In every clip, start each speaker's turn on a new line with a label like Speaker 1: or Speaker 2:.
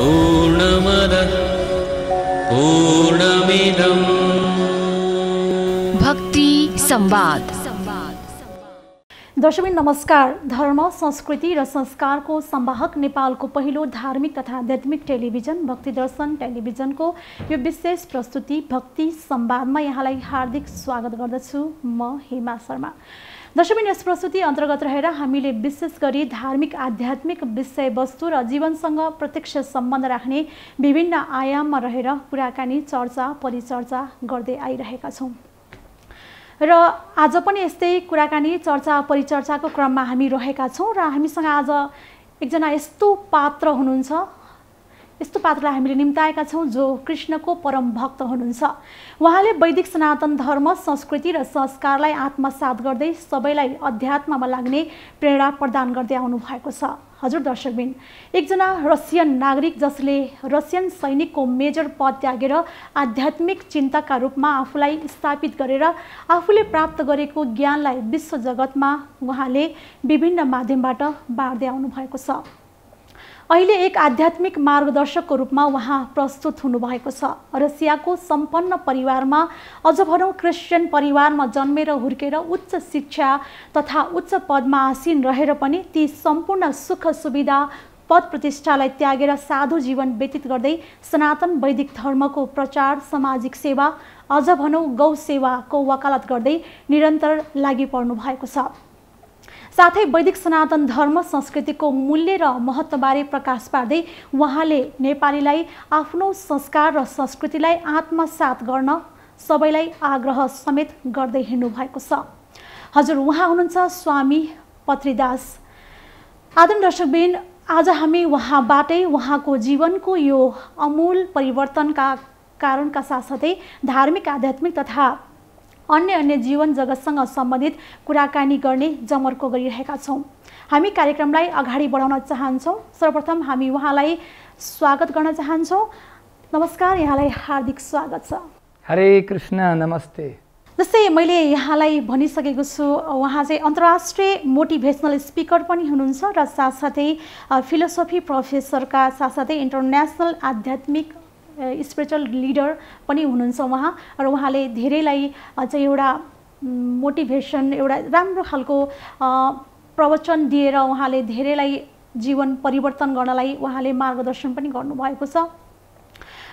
Speaker 1: पूर्णमदः पूर्णमिदं
Speaker 2: भक्ति संवाद।
Speaker 3: दर्शकबिन नमस्कार। धर्म, संस्कृति र संस्कारको संवाहक नेपालको पहिलो धार्मिक तथा आध्यात्मिक टेलिभिजन भक्ति दर्शन टेलिभिजनको यो विशेष प्रस्तुति भक्ति संवादमा यहाँलाई हार्दिक स्वागत गर्दछु। म हेमा शर्मा। दर्शकबिन यस प्रस्तुति अन्तर्गत रहेर हामीले विशेष गरी धार्मिक आध्यात्मिक विषयवस्तु र जीवनसँग प्रत्यक्ष सम्बन्ध राख्ने विभिन्न आयाममा रहेर कुराकानी, चर्चा, परिचर्चा गर्दै आइरहेका छौँ र आज पनि यस्तै कुराकानी, चर्चा, परिचर्चाको क्रममा हामी रहेका छौँ र हामीसँग आज एकजना यस्तो पात्र हुनुहुन्छ, यस्तो पात्रलाई हामीले निम्ताएका छौँ जो कृष्णको परम भक्त हुनुहुन्छ। उहाँले वैदिक सनातन धर्म, संस्कृति र संस्कारलाई आत्मसात गर्दै सबैलाई अध्यात्ममा लाग्ने प्रेरणा प्रदान गर्दै आउनु भएको छ। हजुर दर्शकबिन, एकजना रसियन नागरिक जसले रसियन सैनिकको मेजर पद त्यागेर आध्यात्मिक चिन्तकका रूपमा आफूलाई स्थापित गरेर आफूले प्राप्त गरेको ज्ञानलाई विश्व जगतमा उहाँले विभिन्न माध्यमबाट बाँड्दै आउनु भएको छ। अहिले एक आध्यात्मिक मार्गदर्शकको रूपमा उहाँ प्रस्तुत हुनुभएको छ। रसियाको सम्पन्न परिवारमा, अझ भनौँ क्रिस्चियन परिवारमा जन्मेर हुर्केर उच्च शिक्षा तथा उच्च पदमा आसीन रहेर पनि ती सम्पूर्ण सुख सुविधा, पद प्रतिष्ठालाई त्यागेर साधु जीवन व्यतीत गर्दै सनातन वैदिक धर्मको प्रचार, सामाजिक सेवा, अझ भनौँ गौ सेवाको वकालत गर्दै निरन्तर लागि पर्नु भएको छ। साथै वैदिक सनातन धर्म, संस्कृतिको मूल्य र महत्त्वबारे प्रकाश पार्दै उहाँले नेपालीलाई आफ्नो संस्कार र संस्कृतिलाई आत्मसात गर्न सबैलाई आग्रह समेत गर्दै हिँड्नु भएको छ। हजुर, उहाँ हुनुहुन्छ स्वामी पत्रीदास। आदरणीय दर्शकबिन, आज हामी उहाँबाटै उहाँको जीवनको यो अमूल परिवर्तनका कारणका साथसाथै धार्मिक, आध्यात्मिक तथा अन्य जीवन जगतसँग सम्बन्धित कुराकानी गर्ने जमर्को गरिरहेका छौँ। हामी कार्यक्रमलाई अगाडि बढाउन चाहन्छौँ। सर्वप्रथम हामी उहाँलाई स्वागत गर्न चाहन्छौँ। नमस्कार, यहाँलाई हार्दिक स्वागत छ।
Speaker 4: हरे कृष्ण, नमस्ते।
Speaker 3: जस्तै मैले यहाँलाई भनिसकेको छु, उहाँ चाहिँ अन्तर्राष्ट्रिय मोटिभेसनल स्पिकर पनि हुनुहुन्छ र साथसाथै फिलोसफी प्रोफेसरका साथसाथै इन्टरनेसनल आध्यात्मिक स्पिरिचुअल लिडर पनि हुनुहुन्छ उहाँ। र उहाँले धेरैलाई चाहिँ एउटा मोटिभेसन, एउटा राम्रो खालको प्रवचन दिएर उहाँले धेरैलाई जीवन परिवर्तन गर्नलाई उहाँले मार्गदर्शन पनि गर्नुभएको छ।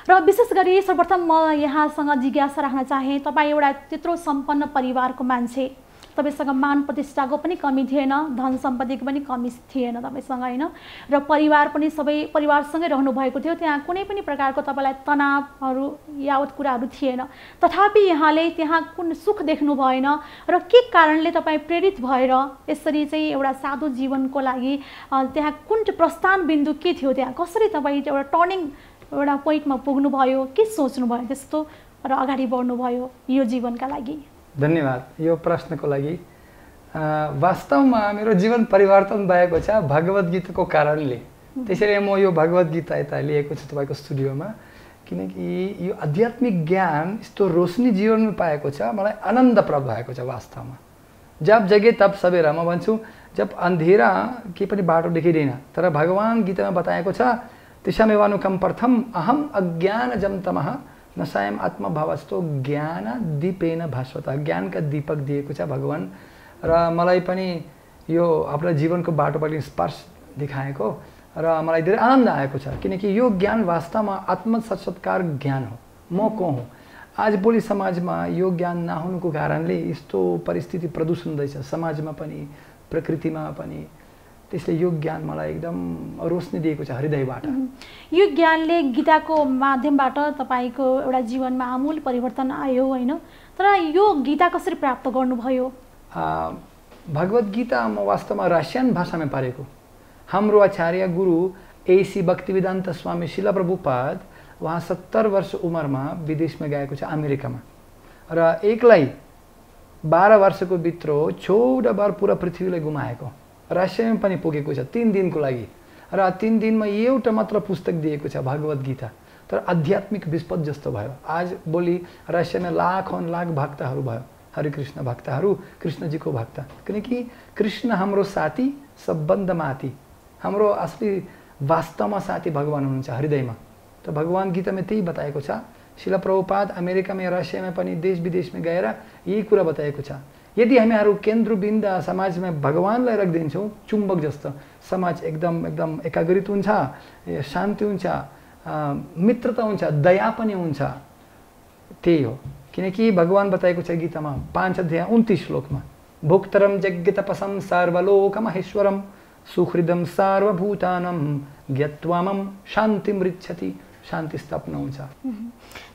Speaker 3: र विशेष गरी सर्वप्रथम म यहाँसँग जिज्ञासा राख्न चाहे, तपाईँ एउटा त्यत्रो सम्पन्न परिवारको मान्छे, तपाईँसँग मान प्रतिष्ठाको पनि कमी थिएन, धन सम्पत्तिको पनि कमी थिएन तपाईँसँग, होइन? र परिवार पनि सबै परिवारसँगै रहनुभएको थियो, त्यहाँ कुनै पनि प्रकारको तपाईँलाई तनावहरू यावत कुराहरू थिएन। तथापि यहाँले त्यहाँ कुन सुख देख्नु भएन र के कारणले तपाईँ प्रेरित भएर यसरी चाहिँ एउटा साधु जीवनको लागि त्यहाँ कुन प्रस्थान बिन्दु के थियो, त्यहाँ कसरी तपाईँ एउटा टर्निङ एउटा पोइन्टमा पुग्नुभयो, के सोच्नुभयो त्यस्तो र अगाडि बढ्नुभयो यो जीवनका लागि?
Speaker 4: धन्यवाद यो प्रश्नको लागि। वास्तवमा मेरो जीवन परिवर्तन भएको छ भगवत गीताको कारणले। त्यसैले म यो भगवत गीता यता लिएको छु तपाईँको स्टुडियोमा, किनकि यो आध्यात्मिक ज्ञान यस्तो रोशनी जीवनमा पाएको छ, मलाई आनन्द प्राप्त भएको छ। वास्तवमा जब जगे तब सवेरा, म भन्छु जब अन्धेरा के पनि बाटो देखिँदैन, तर भगवान गीतामा बताएको छ तिशामेवानुकम प्रथम अहम अज्ञानजम तमः न सायम आत्मभावस्तो ज्ञान दीपेन भास्वता। ज्ञानका दीपक दिएको छ भगवान, र मलाई पनि यो आफ्नो जीवनको बाटोबाट स्पर्श देखाएको र मलाई धेरै आनन्द आएको छ, किनकि यो ज्ञान वास्तवमा आत्मसाक्षात्कार ज्ञान हो। म को हुँ? आज भोलि समाजमा यो ज्ञान नहुनुको कारणले यस्तो परिस्थिति प्रदूषण हुँदैछ समाजमा पनि, प्रकृतिमा पनि। त्यसले यो ज्ञान मलाई एकदम रोशनी दिएको छ हृदयबाट।
Speaker 3: यो ज्ञानले गीताको माध्यमबाट तपाईँको एउटा जीवनमा आमूल परिवर्तन आयो, होइन? तर यो गीता कसरी प्राप्त गर्नुभयो?
Speaker 4: भगवत गीता म वास्तवमा रसियन भाषामा पढेको। हाम्रो आचार्य गुरु एसी भक्तिवेदान्त स्वामी शिला प्रभुपाद, उहाँ 70 वर्ष उमेरमा विदेशमा गएको छ, अमेरिकामा, र एक्लै 12 वर्षको भित्र 14 बार पुरा पृथ्वीलाई घुमाएको। रसियामा पनि पुगेको छ 3 दिनको लागि, र 3 दिनमा एउटा मात्र पुस्तक दिएको छ भगवत गीता, तर आध्यात्मिक विस्पत जस्तो भयो। आज भोलि रसियामा लाखौं लाख भक्तहरू भयो, हरे कृष्ण भक्तहरू, कृष्णजीको भक्त, किनकि कृष्ण हाम्रो साथी, सबभन्दा माथि, हाम्रो असली वास्तवमा साथी भगवान हुनुहुन्छ हृदयमा। त भगवान गीतामा त्यही बताएको छ। शिला प्रभुपाद अमेरिकामा रसियामा पनि देश विदेशमा गएर यही कुरा बताएको छ। यदि हामीहरू केन्द्रबिन्दु समाजमा भगवानलाई राखिदिन्छौँ चुम्बक जस्तो समाज एकदम एकाग्रित हुन्छ, शान्ति हुन्छ, मित्रता हुन्छ, दया पनि हुन्छ। त्यही हो, किनकि भगवान बताएको छ गीतामा 5 अध्याय 29 श्लोकमा भोक्तरम यज्ञ तपसम सर्वलोकमहेश्वरम सुहृदम सर्वभूतानम ज्ञत्वामम शान्तिम मृच्छति। शान्ति स्थापना हुन्छ।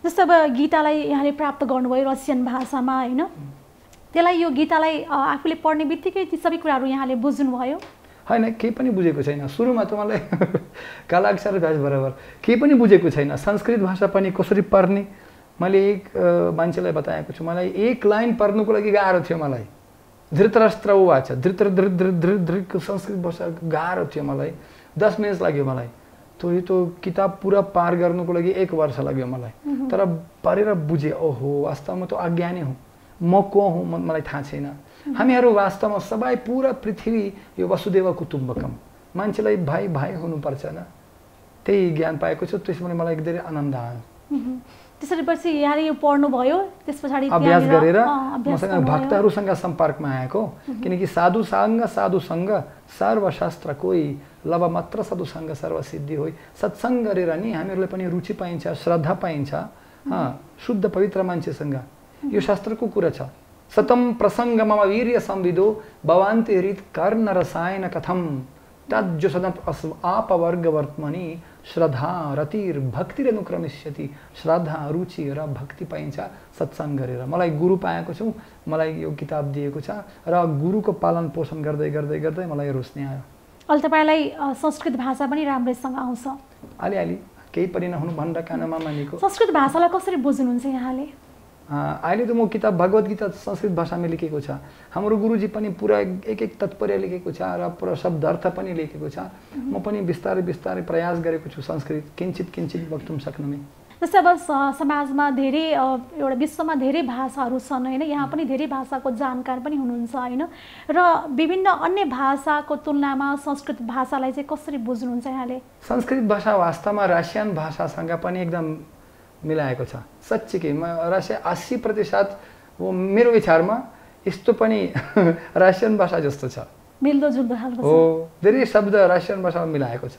Speaker 3: जस्तो अब गीतालाई यहाँले प्राप्त गर्नुभयो रसियन भाषामा होइन, त्यसलाई यो गीतालाई आफूले पढ्ने बित्तिकै ती सबै कुराहरू यहाँले बुझ्नुभयो?
Speaker 4: होइन, केही पनि बुझेको छैन। सुरुमा त मलाई काला अक्षर भाष बराबर केही पनि बुझेको छैन। संस्कृत भाषा पनि कसरी पढ्ने मैले एक मान्छेलाई बताएको छु। मलाई एक लाइन पढ्नुको लागि गाह्रो थियो। मलाई धृतराष्ट्र उवाच धृतृ संस्कृत भाषा गाह्रो थियो। मलाई 10 मिनट लाग्यो। मलाई त्यो किताब पुरा पार गर्नुको लागि 1 वर्ष लाग्यो मलाई। तर पढेर बुझेँ, ओहो वास्तवमा त अज्ञानी हुँ, म को हुँ मलाई थाहा छैन। हामीहरू वास्तवमा सबै पुरा पृथ्वी यो वसुदेव कुटुम्बकम, मान्छेलाई भाइ भाइ हुनुपर्छ न, त्यही ज्ञान पाएको छु। त्यसमा मलाई धेरै आनन्द आयो।
Speaker 3: त्यसरी पछि यहाँले यो पढ्नुभयो, त्यस पछाडि
Speaker 4: अभ्यास गरेर मसँग भक्तहरूसँग सम्पर्कमा आएको। किनकि साधुसँग सर्वशास्त्र कोही लव मात्र साधुसँग सर्वसिद्धि होइ। सत्सङ्ग गरेर नि हामीहरूलाई पनि रुचि पाइन्छ, श्रद्धा पाइन्छ। शुद्ध पवित्र मान्छेसँग यो शास्त्रको कुरा छ। सतम प्रसङ्ग मम वीर्य संविदो भवान्ति हृत कर्ण रसायन कथम तज्जो सदम आपवर्गवर्त्मनि श्रद्धा रतिर भक्तिर अनुक्रमिष्यति। श्रद्धा रुचि र भक्ति पाइन्छ सत्सङ्ग गरेर। मलाई गुरु पाएको छु, मलाई यो किताब दिएको छ र गुरुको पालन पोषण गर्दै गर्दै गर्दै मलाई रुच्ने आयो।
Speaker 3: अहिले तपाईँलाई संस्कृत भाषा पनि राम्रैसँग आउँछ?
Speaker 4: अलिअलि, केही पनि नहुनु भनेर कानमा मानेको।
Speaker 3: संस्कृत भाषालाई कसरी बुझ्नुहुन्छ यहाँले?
Speaker 4: अहिले त म किताब भगवत गीता संस्कृत भाषामा लेखेको छ। हाम्रो गुरुजी पनि पुरा एक तात्पर्य लेखेको छ र पुरा शब्दार्थ पनि लेखेको छ। म पनि बिस्तारै बिस्तारै प्रयास गरेको छु संस्कृत किञ्चित वक्तुम सक्नुमै।
Speaker 3: जस्तै अब समाजमा धेरै एउटा विश्वमा धेरै भाषाहरू छन् होइन, यहाँ पनि धेरै भाषाको जानकार पनि हुनुहुन्छ होइन, र विभिन्न अन्य भाषाको तुलनामा संस्कृत भाषालाई चाहिँ कसरी बुझ्नुहुन्छ यहाँले?
Speaker 4: संस्कृत भाषा वास्तवमा रसियन भाषासँग पनि एकदम मिलाएको छ। साँच्चीकै रसिया 80% वो मेरो विचारमा यस्तो पनि रसियन भाषा जस्तो छ,
Speaker 3: मिल्दोजुल्दो खालको छ।
Speaker 4: हो, धेरै शब्द रसियन भाषामा मिलाएको छ।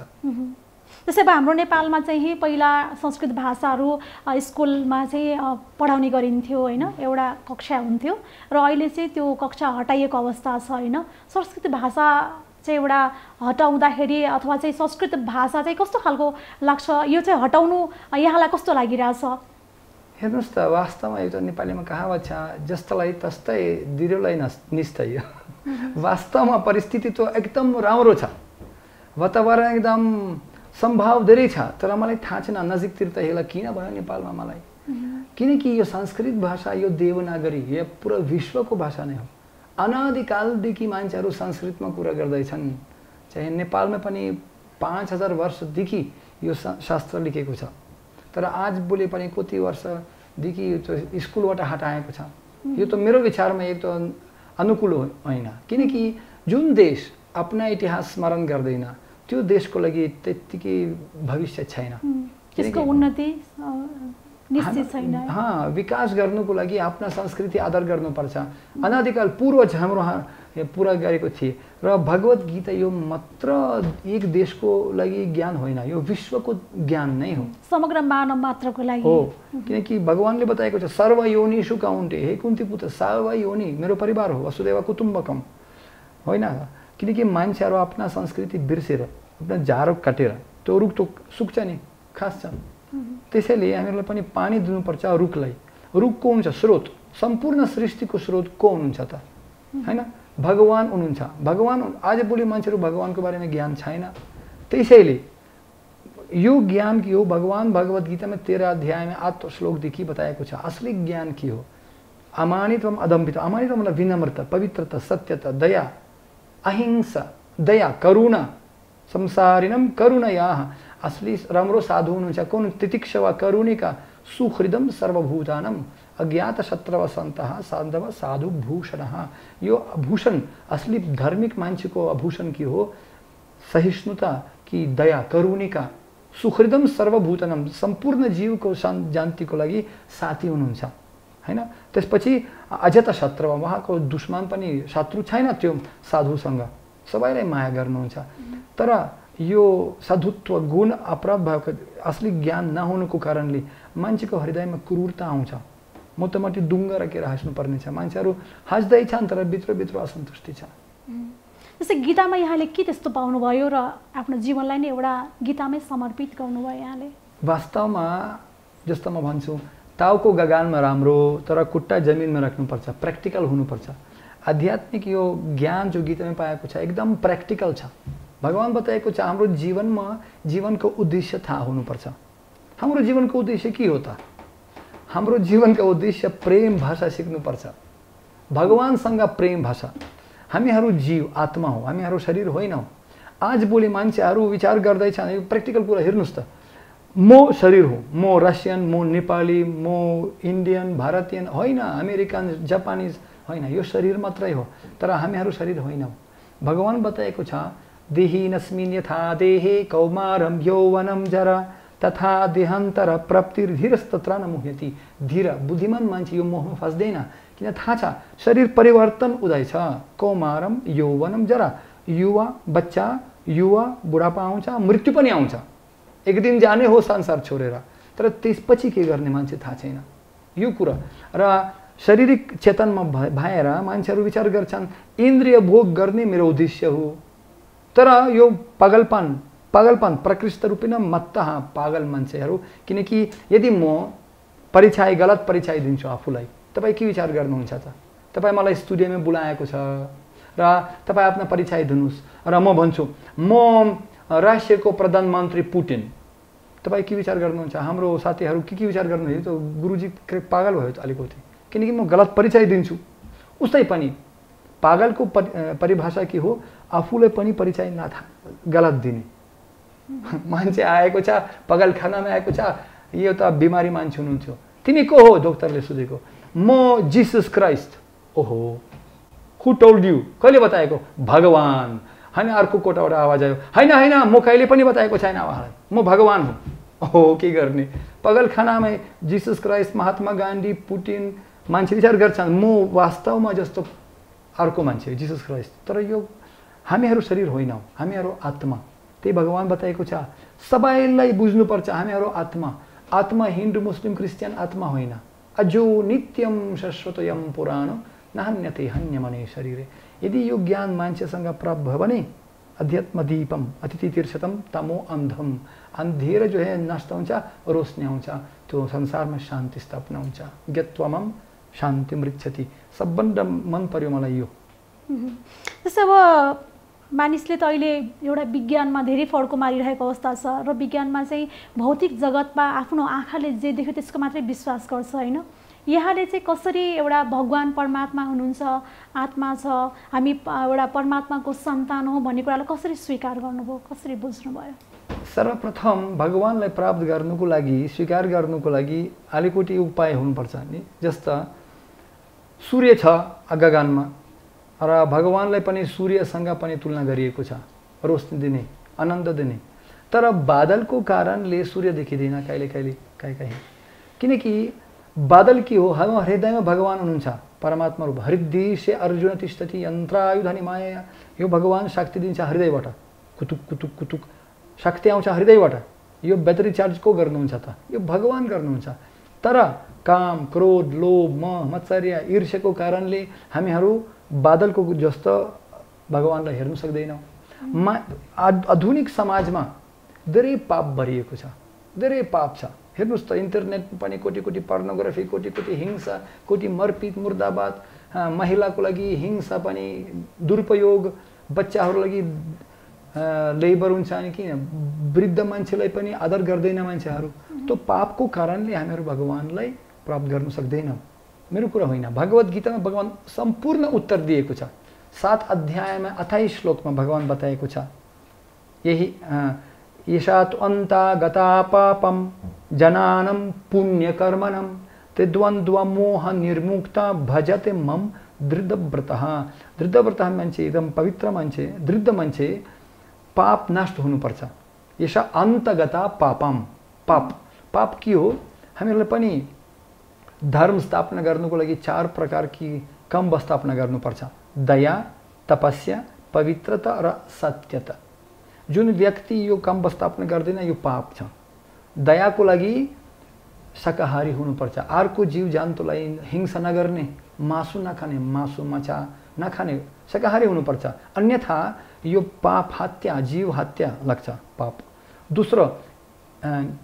Speaker 3: जस्तै अब हाम्रो नेपालमा चाहिँ पहिला संस्कृत भाषाहरू स्कुलमा चाहिँ पढाउने गरिन्थ्यो होइन, एउटा कक्षा हुन्थ्यो र अहिले चाहिँ त्यो कक्षा हटाइएको अवस्था छ होइन। संस्कृत भाषा चाहिँ एउटा हटाउँदाखेरि अथवा चाहिँ संस्कृत भाषा चाहिँ कस्तो खालको लाग्छ, यो चाहिँ हटाउनु यहाँलाई कस्तो लागिरहेछ?
Speaker 4: हेर्नुहोस् त, वास्तवमा एउटा नेपालीमा कहावत छ, जस्तोलाई तस्तै दिरोलाई निस्तै। वास्तवमा परिस्थिति त एकदम राम्रो छ, वातावरण एकदम सम्भाव धेरै छ, तर मलाई थाहा छैन नजिकतिर त हेला किन भयो नेपालमा मलाई। किनकि यो संस्कृत भाषा यो देवनागरी यो पुरा विश्वको भाषा नै हो। अनादिकालदेखि मान्छेहरू संस्कृतमा कुरा गर्दैछन्। चाहे नेपालमा पनि 5000 वर्षदेखि यो शास्त्र लेखेको छ, तर आज बोले पनि कति वर्षदेखि यो स्कुलबाट हटाएको छ। यो त मेरो विचारमा एक त अनुकूल होइन, किनकि जुन देश आफ्ना इतिहास स्मरण गर्दैन त्यो देशको लागि त्यतिकै भविष्य छैन,
Speaker 3: त्यसको उन्नति निश्चित छैन।
Speaker 4: विकास गर्नुको लागि आफ्ना संस्कृति आदर गर्नुपर्छ। अनादिकाल पूर्वज हाम्रो पुरा गरेको थिए र भगवत गीता यो मात्र एक देशको लागि ज्ञान होइन, यो विश्वको ज्ञान नै हो,
Speaker 3: समग्र मानव मात्रको लागि
Speaker 4: हो। किनकि भगवानले बताएको छ सर्व योनिषु कौन्ते हे कुन्ती पुत्र सर्व योनि मेरो परिवार हो, वसुदेव कुटुम्बकम होइन। किनकि मान्छेहरू आफ्ना संस्कृति बिर्सेर आफ्ना झारो काटेर त्यो रुख त सुक्छ नि, खास्छ। त्यसैले हामीहरूलाई पनि पानी दिनुपर्छ रुखलाई। रुख को हुन्छ? स्रोत। सम्पूर्ण सृष्टिको स्रोत को हुनुहुन्छ त? हैन, भगवान हुनुहुन्छ। भगवान आजभोलि मान्छेहरू भगवानको बारेमा ज्ञान छैन। त्यसैले यो ज्ञान के हो? भगवान भगवत गीतामा 13 अध्यायमा 8 श्लोकदेखि बताएको छ असली ज्ञान के हो। अमानित्वम अदम्भित। अमानित्व मतलब विनम्रता, पवित्रता, सत्यता, दया, अहिंसा, दया, करुणा, संसारिणम करुणया। असली राम्रो साधु हुनुहुन्छ कोन? तितिक्षवा करुणिका सुहृदम सर्वभूतानम अज्ञात शत्रवसन्तः साधव साधु भूषणः। यो भूषण असली धार्मिक मान्छेको आभूषण के हो? सहिष्णुता, कि दया करुणिका सुहृदम सर्वभूतनम सम्पूर्ण जीवको शान्तिको लागि साथी हुनुहुन्छ हैन। त्यसपछि अजत शत्रु उहाँको दुश्मन पनि शत्रु छैन त्यो साधुसँग सबैलाई माया गर्नुहुन्छ। तर यो साधुत्व गुण अपराध भएको असली ज्ञान नहुनुको कारणले मान्छेको हृदयमा क्रूरता आउँछ। मोटामोटी डुङ्गा राखेर हाँस्नुपर्ने छ। मान्छेहरू हाँस्दै छन् तर भित्रभित्र असन्तुष्टि छ।
Speaker 3: जस्तै गीतामा यहाँले के त्यस्तो पाउनुभयो र आफ्नो जीवनलाई नै एउटा गीतामै समर्पित गर्नुभयो यहाँले?
Speaker 4: वास्तवमा जस्तो म भन्छु टाउको गगनमा राम्रो तर खुट्टा जमिनमा राख्नुपर्छ, प्र्याक्टिकल हुनुपर्छ। आध्यात्मिक यो ज्ञान जो गीतामा पाएको छ एकदम प्र्याक्टिकल छ। भगवान बताएको छ हाम्रो जीवनमा जीवनको उद्देश्य थाहा हुनुपर्छ। हाम्रो जीवनको उद्देश्य के हो त? हाम्रो जीवनको उद्देश्य प्रेम भाषा सिक्नुपर्छ। भगवानसँग प्रेम भाषा। हामीहरू जीव आत्मा हो, हामीहरू शरीर होइनौँ। आज भोलि मान्छेहरू विचार गर्दैछन्, यो प्र्याक्टिकल कुरा हेर्नुहोस् त। म शरीर हो, म रसियन, म नेपाली, म इन्डियन, भारतीयन होइन, अमेरिकन, जापानिज होइन, यो शरीर मात्रै हो। तर हामीहरू शरीर होइनौँ। भगवान बताएको छ देहिनस्मिन् यथा देहे कौमारं यौवनं जरा तथा देहान्तर प्राप्तिर्धीरस्तत्र न मुह्यति। धीर बुद्धिमान मान्छे यो मोहमा फस्दैन, किन थाहा छ शरीर परिवर्तन हुँदैछ। कौमारम यौवनम जरा, युवा बच्चा, युवा बुढापा आउँछ, मृत्यु पनि आउँछ। एक दिन जाने हो संसार छोडेर। तर त्यसपछि के गर्ने मान्छे थाहा छैन यो कुरा। र शारीरिक चेतनमा भएर मान्छेहरू विचार गर्छन् इन्द्रिय भोग गर्ने मेरो उद्देश्य हो। तर यो पागलपन प्रकृष्ट रूपी मत्त पागल मान्छेहरू। किनकि यदि म गलत परिचय दिन्छु आफूलाई, तपाईँ के विचार गर्नुहुन्छ त? तपाईँ मलाई स्टुडियोमा बोलाएको छ र तपाईँ आफ्नो परिचय दिनुहोस् र म भन्छु म रासियाको प्रधानमन्त्री पुटिन, तपाईँ के विचार गर्नुहुन्छ? हाम्रो साथीहरू के विचार गर्नुहुन्छ? त गुरुजी पागल भयो त अलिकति, किनकि म गलत परिचय दिन्छु। उस्तै पनि पागलको परिभाषा के हो? आफूलाई पनि परिचय गलत दिने। मान्छे आएको छ, पागलखानामा आएको छ, यो त बिमारी मान्छे हुनुहुन्छ, तिमी को हो? डाक्टरले सोधेको, म जिसस क्राइस्ट। ओहो, हु टोल्ड यु? कहिले बताएको? भगवान। होइन, अर्को कोटाबाट आवाज आयो, होइन होइन म कहिले पनि बताएको छैन उहाँलाई, म भगवान हुँ। ओहो, के गर्ने? पागलखानामै Jesus Christ, Mahatma Gandhi, Putin मान्छे विचार गर्छन् म वास्तवमा जस्तो अर्को मान्छे जिसस क्राइस्ट। तर यो हामीहरू शरीर होइनौँ, हामीहरू आत्मा। त्यही भगवान बताएको छ सबैलाई बुझ्नुपर्छ हामीहरू आत्मा। आत्मा हिन्दू मुस्लिम क्रिस्चियन आत्मा होइन। अजो नित्यम शाश्वतयम पुराण नान्यते हन्यमने शरीरे। यदि यो ज्ञान मान्छेसँग प्राप्त भयो भने अध्यात्म दीपम अतिथि तीर्थतम तमो अन्धम, अन्धेर जो है नष्ट हुन्छ, रोशनी आउँछ, त्यो संसारमा शान्ति स्थापना हुन्छ। ज्ञत्वमम शान्ति मृच्छति। सबभन्दा मन पर्यो मलाई यो।
Speaker 3: जस्तै अब मानिसले त अहिले एउटा विज्ञानमा धेरै फड्को मारिरहेको अवस्था छ र विज्ञानमा चाहिँ भौतिक जगतमा आफ्नो आँखाले जे देख्यो त्यसको मात्रै विश्वास गर्छ होइन। यहाँले चाहिँ कसरी एउटा भगवान परमात्मा हुनुहुन्छ, आत्मा छ, हामी एउटा परमात्माको सन्तान हो भन्ने कुरालाई कसरी स्वीकार गर्नुभयो, कसरी बुझ्नुभयो?
Speaker 4: सर्वप्रथम भगवानलाई प्राप्त गर्नुको लागि, स्वीकार गर्नुको लागि अलिकति उपाय हुनुपर्छ नि। जस्ता सूर्य छ गगनमा र भगवानलाई पनि सूर्यसँग पनि तुलना गरिएको छ, रोशनी दिने, आनन्द दिने। तर बादलको कारणले सूर्य देखिँदैन कहिले कहीँ। किनकि बादल के हो? हाम्रो हृदयमा भगवान हुनुहुन्छ, परमात्मा रूप। हृदय अर्जुन तिष्ठति यन्त्रायुधनि माया। यो भगवान शक्ति दिन्छ हृदयबाट, कुतुक कुतुक कुतुक शक्ति आउँछ हृदयबाट। यो ब्याट्री चार्ज को गर्नुहुन्छ त? यो भगवान गर्नुहुन्छ। तर काम, क्रोध, लोभ, मोह, मत्सर्य, ईर्ष्याको कारणले हामीहरू बादलको जस्तो भगवानलाई हेर्न सक्दैनौँ। आधुनिक समाजमा धेरै पाप भरिएको छ, धेरै पाप छ। हेर्नुहोस् त, इन्टरनेटमा पनि कोटी कोटी पर्नोग्राफी, कोटी कोटी हिंसा, कोटी मरपिट, मुर्दाबाद, महिलाको लागि हिंसा पनि, दुरुपयोग, बच्चाहरू लागि लेबर हुन्छ। अनि किन वृद्ध मान्छेलाई पनि आदर गर्दैन मान्छेहरू। त्यो पापको कारणले हामीहरू भगवानलाई प्राप्त गर्न सक्दैनौँ। मेरो कुरा होइन, भगवत गीतामा भगवान सम्पूर्ण उत्तर दिएको छ। 7 अध्यायमा 28 श्लोकमा भगवान बताएको छ यही यशात अन्ता गता पापम जनानम पुण्यकर्मणम त्रिद्वन्द्व मोह निर्मुक्ता भजते मम दृढव्रतः। दृढव्रतः मान्छे एकदम पवित्र मान्छे, दृढ मान्छे पाप नष्ट हुनुपर्छ। यसा अन्तगता पापम, पाप के हो? हामीहरूलाई पनि धर्म स्थापना गर्नुको लागि 4 प्रकारकी कम्ब स्थापना गर्नुपर्छ। दया, तपस्या, पवित्रता र सत्यता। जुन व्यक्ति यो कम्ब स्थापना गर्दैन यो पाप छ। दयाको लागि शाकाहारी हुनुपर्छ, अर्को जीव जन्तुलाई हिंसा नगर्ने, मासु नखाने, मासु माछा नखाने, शाकाहारी हुनुपर्छ। अन्यथा यो पाप, हत्या, जीव हत्या लाग्छ पाप। दोस्रो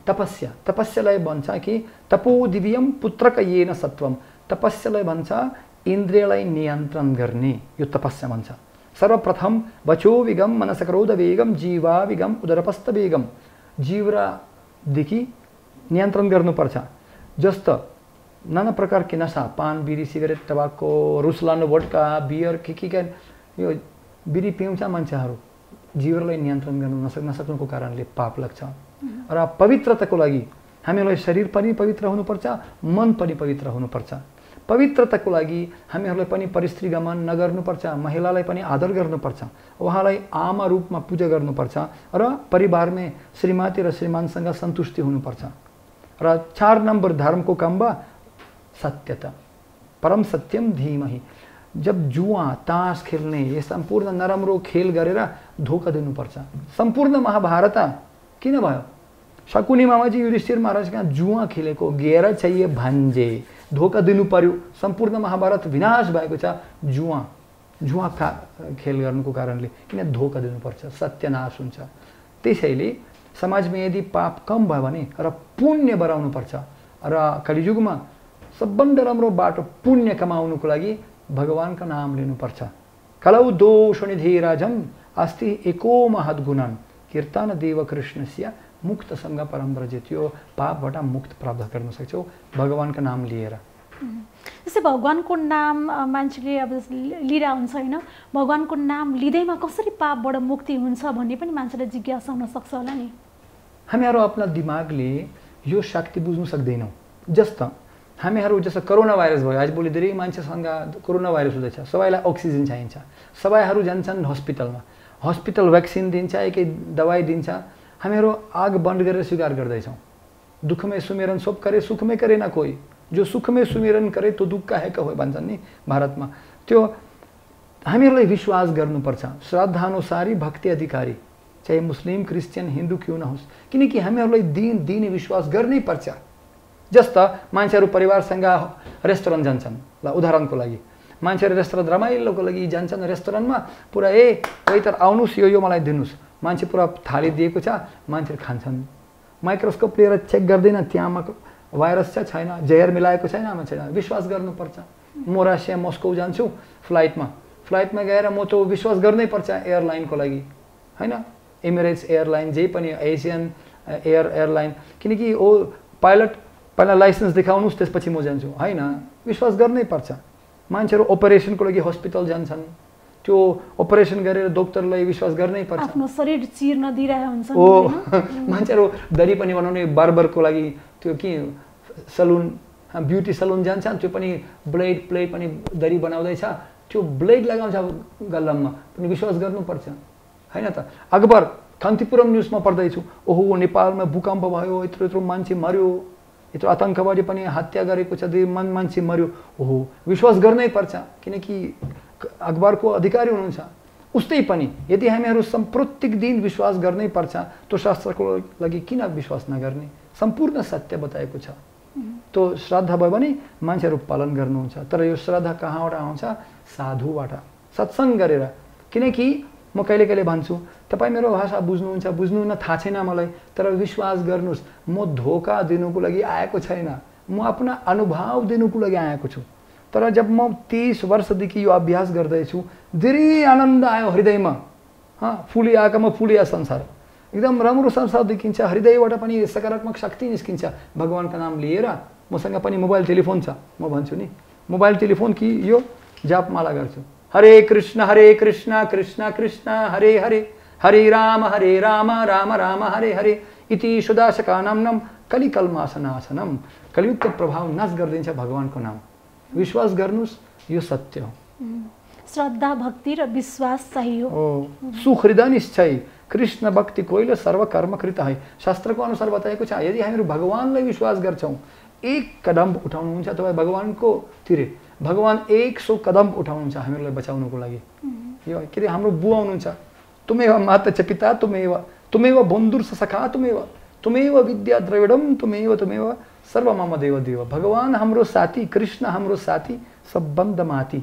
Speaker 4: तपस्या, तपस्यालाई भन्छ कि तपो दिव्यम पुत्रक येन सत्वम। तपस्यालाई भन्छ इन्द्रियलाई नियन्त्रण गर्ने, यो तपस्या भन्छ। सर्वप्रथम वचो विगम मनसक्रोध वेगम जीवा विगम उदरपस्त वेगम। जीवरादेखि नियन्त्रण गर्नुपर्छ। जस्तो नाना प्रकार के नशा, पान, बिरी, सिगरेट, टबाको, रुसलानो, वोडका, बियर के यो बिरी पिउँछ मान्छेहरू, जीवलाई नियन्त्रण गर्न नसक्नुको कारणले पाप लाग्छ। र पवित्रताको लागि हामीलाई शरीर पनि पवित्र हुनुपर्छ, मन पनि पवित्र हुनुपर्छ। पवित्रताको लागि हामीहरूलाई पनि परिस्त्री गमन नगर्नुपर्छ, महिलालाई पनि आदर गर्नुपर्छ, उहाँलाई आमा रूपमा पूजा गर्नुपर्छ र परिवारमै श्रीमती र श्रीमानसँग सन्तुष्टि हुनुपर्छ। र 4 नम्बर धर्मको कम्ब सत्यता, परम सत्यम धीमहि। जब जुवा, तास खेल्ने ये सम्पूर्ण नराम्रो खेल गरेर धोका दिनुपर्छ। सम्पूर्ण महाभारत किन भयो? शकुनी मामाजी युधिष्ठिर महाराज कहाँ जुवा खेलेको, गेर चाहिए भान्जे, धोका दिनु पर्यो। सम्पूर्ण महाभारत विनाश भएको छ जुवा खेल गर्नुको कारणले। किन धोका दिनुपर्छ? सत्यनाश हुन्छ। त्यसैले समाजमा यदि पाप कम भयो भने र पुण्य बढाउनुपर्छ। र कलियुगमा सबभन्दा राम्रो बाटो पुण्य कमाउनुको लागि भगवानका नाम लिनुपर्छ। कलौ दोष निधिराजम अस्ति एको महद्गुणन कीर्तन देव कृष्णस्य मुक्तसँग परम व्रजित। यो पापबाट मुक्त प्राप्त गर्न सक्छौ भगवानका नाम लिएर।
Speaker 3: जस्तै भगवानको नाम मान्छेले अब लिरा हुन्छ हैन, भगवानको नाम लिँदैमा कसरी पापबाट मुक्ति हुन्छ भन्ने पनि मान्छेले जिज्ञासा हुन सक्छ होला नि।
Speaker 4: हामीहरू आफ्नो दिमागले यो शक्ति बुझ्नु सक्दैनौँ। जस्तो हामीहरू जस्तो कोरोना भाइरस भयो, आजभोलि धेरै मान्छेसँग कोरोना भाइरस हुँदैछ, सबैलाई अक्सिजन चाहिन्छ, सबैहरू जान्छन् हस्पिटलमा, हस्पिटल भ्याक्सिन दिन्छ, एकै दबाई दिन्छ, हामीहरू आग बन्द गरेर स्वीकार गर्दैछौँ। दुख में सुमिरन सब करे सुख में करे ना कोई, जो सुख में सुमिरन करे तो दुख का है कहो भन्छन् नि भारतमा। त्यो हामीहरूलाई विश्वास गर्नुपर्छ, श्रद्धानुसारी भक्ति अधिकारी, चाहे मुस्लिम क्रिस्चियन हिन्दू क्यों नहोस्, किनकि हामीहरूलाई दिने विश्वास गर्नै पर्छ। जस्ता मान्छेहरू परिवारसँग रेस्टुरेन्ट जान्छन्, ल उदाहरणको लागि मान्छेहरू रेस्टुरेन्ट रमाइलोको लागि जान्छन्, रेस्टुरेन्टमा पुरा वेटर आउनुस् यो मलाई दिनुस्, मान्छे पुरा थाली दिएको छ, मान्छेहरू खान्छन्, माइक्रोस्कोप लिएर चेक गर्दैन त्यहाँमा भाइरस छ छैन, जहर मिलाएको छैन छैन, विश्वास गर्नुपर्छ। म रसिया मस्को जान्छु फ्लाइटमा गएर म त विश्वास गर्नै पर्छ एयरलाइनको लागि हैन, एमिरेट्स एयरलाइन जे पनि एसियन एयरलाइन, किनकि ओ पाइलट पहिला लाइसेन्स देखाउनुस् त्यसपछि म जान्छु हैन, विश्वास गर्नै पर्छ। मान्छेहरू अपरेसनको लागि हस्पिटल जान्छन्, त्यो अपरेसन गरेर डाक्टरलाई विश्वास गर्नै पर्छ।
Speaker 3: आफ्नो शरीर चिर्न दिइरहेको हुन्छ
Speaker 4: ओ मान्छेहरू दरी पनि बनाउने बार्बरको लागि त्यो के सलुन ब्युटी सलुन जान्छन्, त्यो पनि ब्लेड पनि दरी बनाउँदैछ, त्यो ब्लेड लगाउँछ गल्लामा पनि विश्वास गर्नुपर्छ हैन त। अकबर कान्तिपुरम न्युजमा पढ्दैछु, ओहो नेपालमा भूकम्प भयो, यत्रो मान्छे मर्यो, यत्रो आतंकवादी पनि हत्या गरेको छ, मान्छे मर्यो, ओहो विश्वास गर्नै पर्छ किनकि अकबरको अधिकारी हुनुहुन्छ। उस्तै पनि यदि हामीहरू प्रत्येक दिन विश्वास गर्नै पर्छ, त्यो शास्त्रको लागि किन विश्वास नगर्ने? सम्पूर्ण सत्य बताएको छ, त्यो श्रद्धा भयो भने मान्छेहरू पालन गर्नुहुन्छ। तर यो श्रद्धा कहाँबाट आउँछ? साधुबाट, सत्सङ्ग गरेर। किनकि म कहिले कहिले भन्छु, तपाईँ मेरो भाषा बुझ्नुहुन्छ बुझ्नुहुन्न थाहा छैन मलाई, तर विश्वास गर्नुहोस् म धोका दिनुको लागि आएको छैन, म आफ्ना अनुभव दिनुको लागि आएको छु। तर जब म 30 वर्षदेखि यो अभ्यास गर्दैछु, धेरै आनन्द आयो हृदयमा। फुली आँखामा फुलिया संसार, एकदम राम्रो संसार देखिन्छ, हृदयबाट पनि सकारात्मक शक्ति निस्किन्छ भगवानका नाम लिएर। मसँग पनि मोबाइल टेलिफोन छ, म भन्छु नि मोबाइल टेलिफोन कि यो जापमाला गर्छु, हरे कृष्ण कृष्ण कृष्ण हरे हरे, हरे राम राम राम हरे हरे, इति सुदाशकानाम्नम कलिकल्मासनासनम। कलियुगको प्रभाव नाश गरिदिन्छ भगवानको नाम। विश्वास गर्नुस्, यो सत्य हो।
Speaker 3: श्रद्धा भक्ति र विश्वास चाहियो।
Speaker 4: सुहृद निश्चय कृष्ण भक्ति कोइल सर्वकर्मकृत है। शास्त्रको अनुसार बताएको छ यदि हामीहरू भगवानलाई विश्वास गर्छौँ, एक कदम उठाउनुहुन्छ तपाईँ भगवानको तिरे, भगवान 100 कदम उठाउनुहुन्छ हामीहरूलाई बचाउनको लागि। यो के अरे हाम्रो बुवा हुनुहुन्छ, तुमेव माता च पिता तुमेव बन्धुर्स सखा तुमेव विद्या द्रविडम तुमेव सर्व मम देव देव। भगवान हाम्रो साथी, कृष्ण हाम्रो साथी, सबभन्दा माथि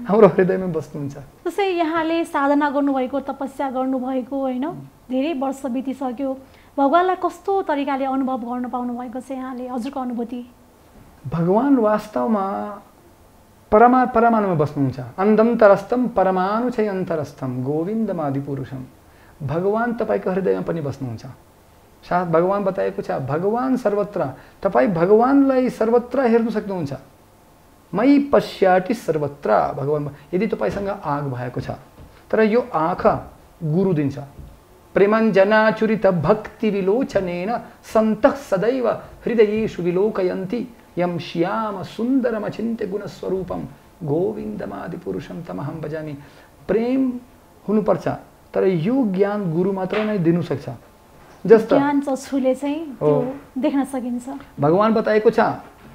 Speaker 4: हाम्रो हृदयमा बस्नुहुन्छ।
Speaker 3: जस्तै यहाँले साधना गर्नुभएको, तपस्या गर्नुभएको होइन, धेरै वर्ष बितिसक्यो, भगवानलाई कस्तो तरिकाले अनुभव गर्न पाउनु भएको छ यहाँले, हजुरको अनुभूति?
Speaker 4: भगवान वास्तवमा परमाणुमा बस्नुहुन्छ। अन्तरस्थम परमाणु छै अन्तरस्थम गोविन्दमादि पुरुषम। भगवान तपाईको हृदयमा पनि बस्नुहुन्छ। साथ भगवान बताएको छ भगवान सर्वत्र, तपाईँ भगवानलाई सर्वत्र हेर्न सक्नुहुन्छ। मयि पश्याति सर्वत्र भगवान। यदि तपाईसँग आँख भएको छ तर यो आँख गुरु दिन्छ। प्रेमञ्जनाचुरित भक्ति विलोचनेन सन्तः सदैव हृदयेषु विलोकयन्ति यम श्याम सुन्दरम अचिन्त्य गुणस्वरूपम गोविन्दमादि पुरुषम तमहं भजामि। प्रेम हुनुपर्छ तर यो ज्ञान गुरु मात्र नै दिनु सक्छ। जस्तो
Speaker 3: ज्ञान चक्षुले चाहिँ त्यो देख्न सकिन्छ।
Speaker 4: भगवान बताएको छ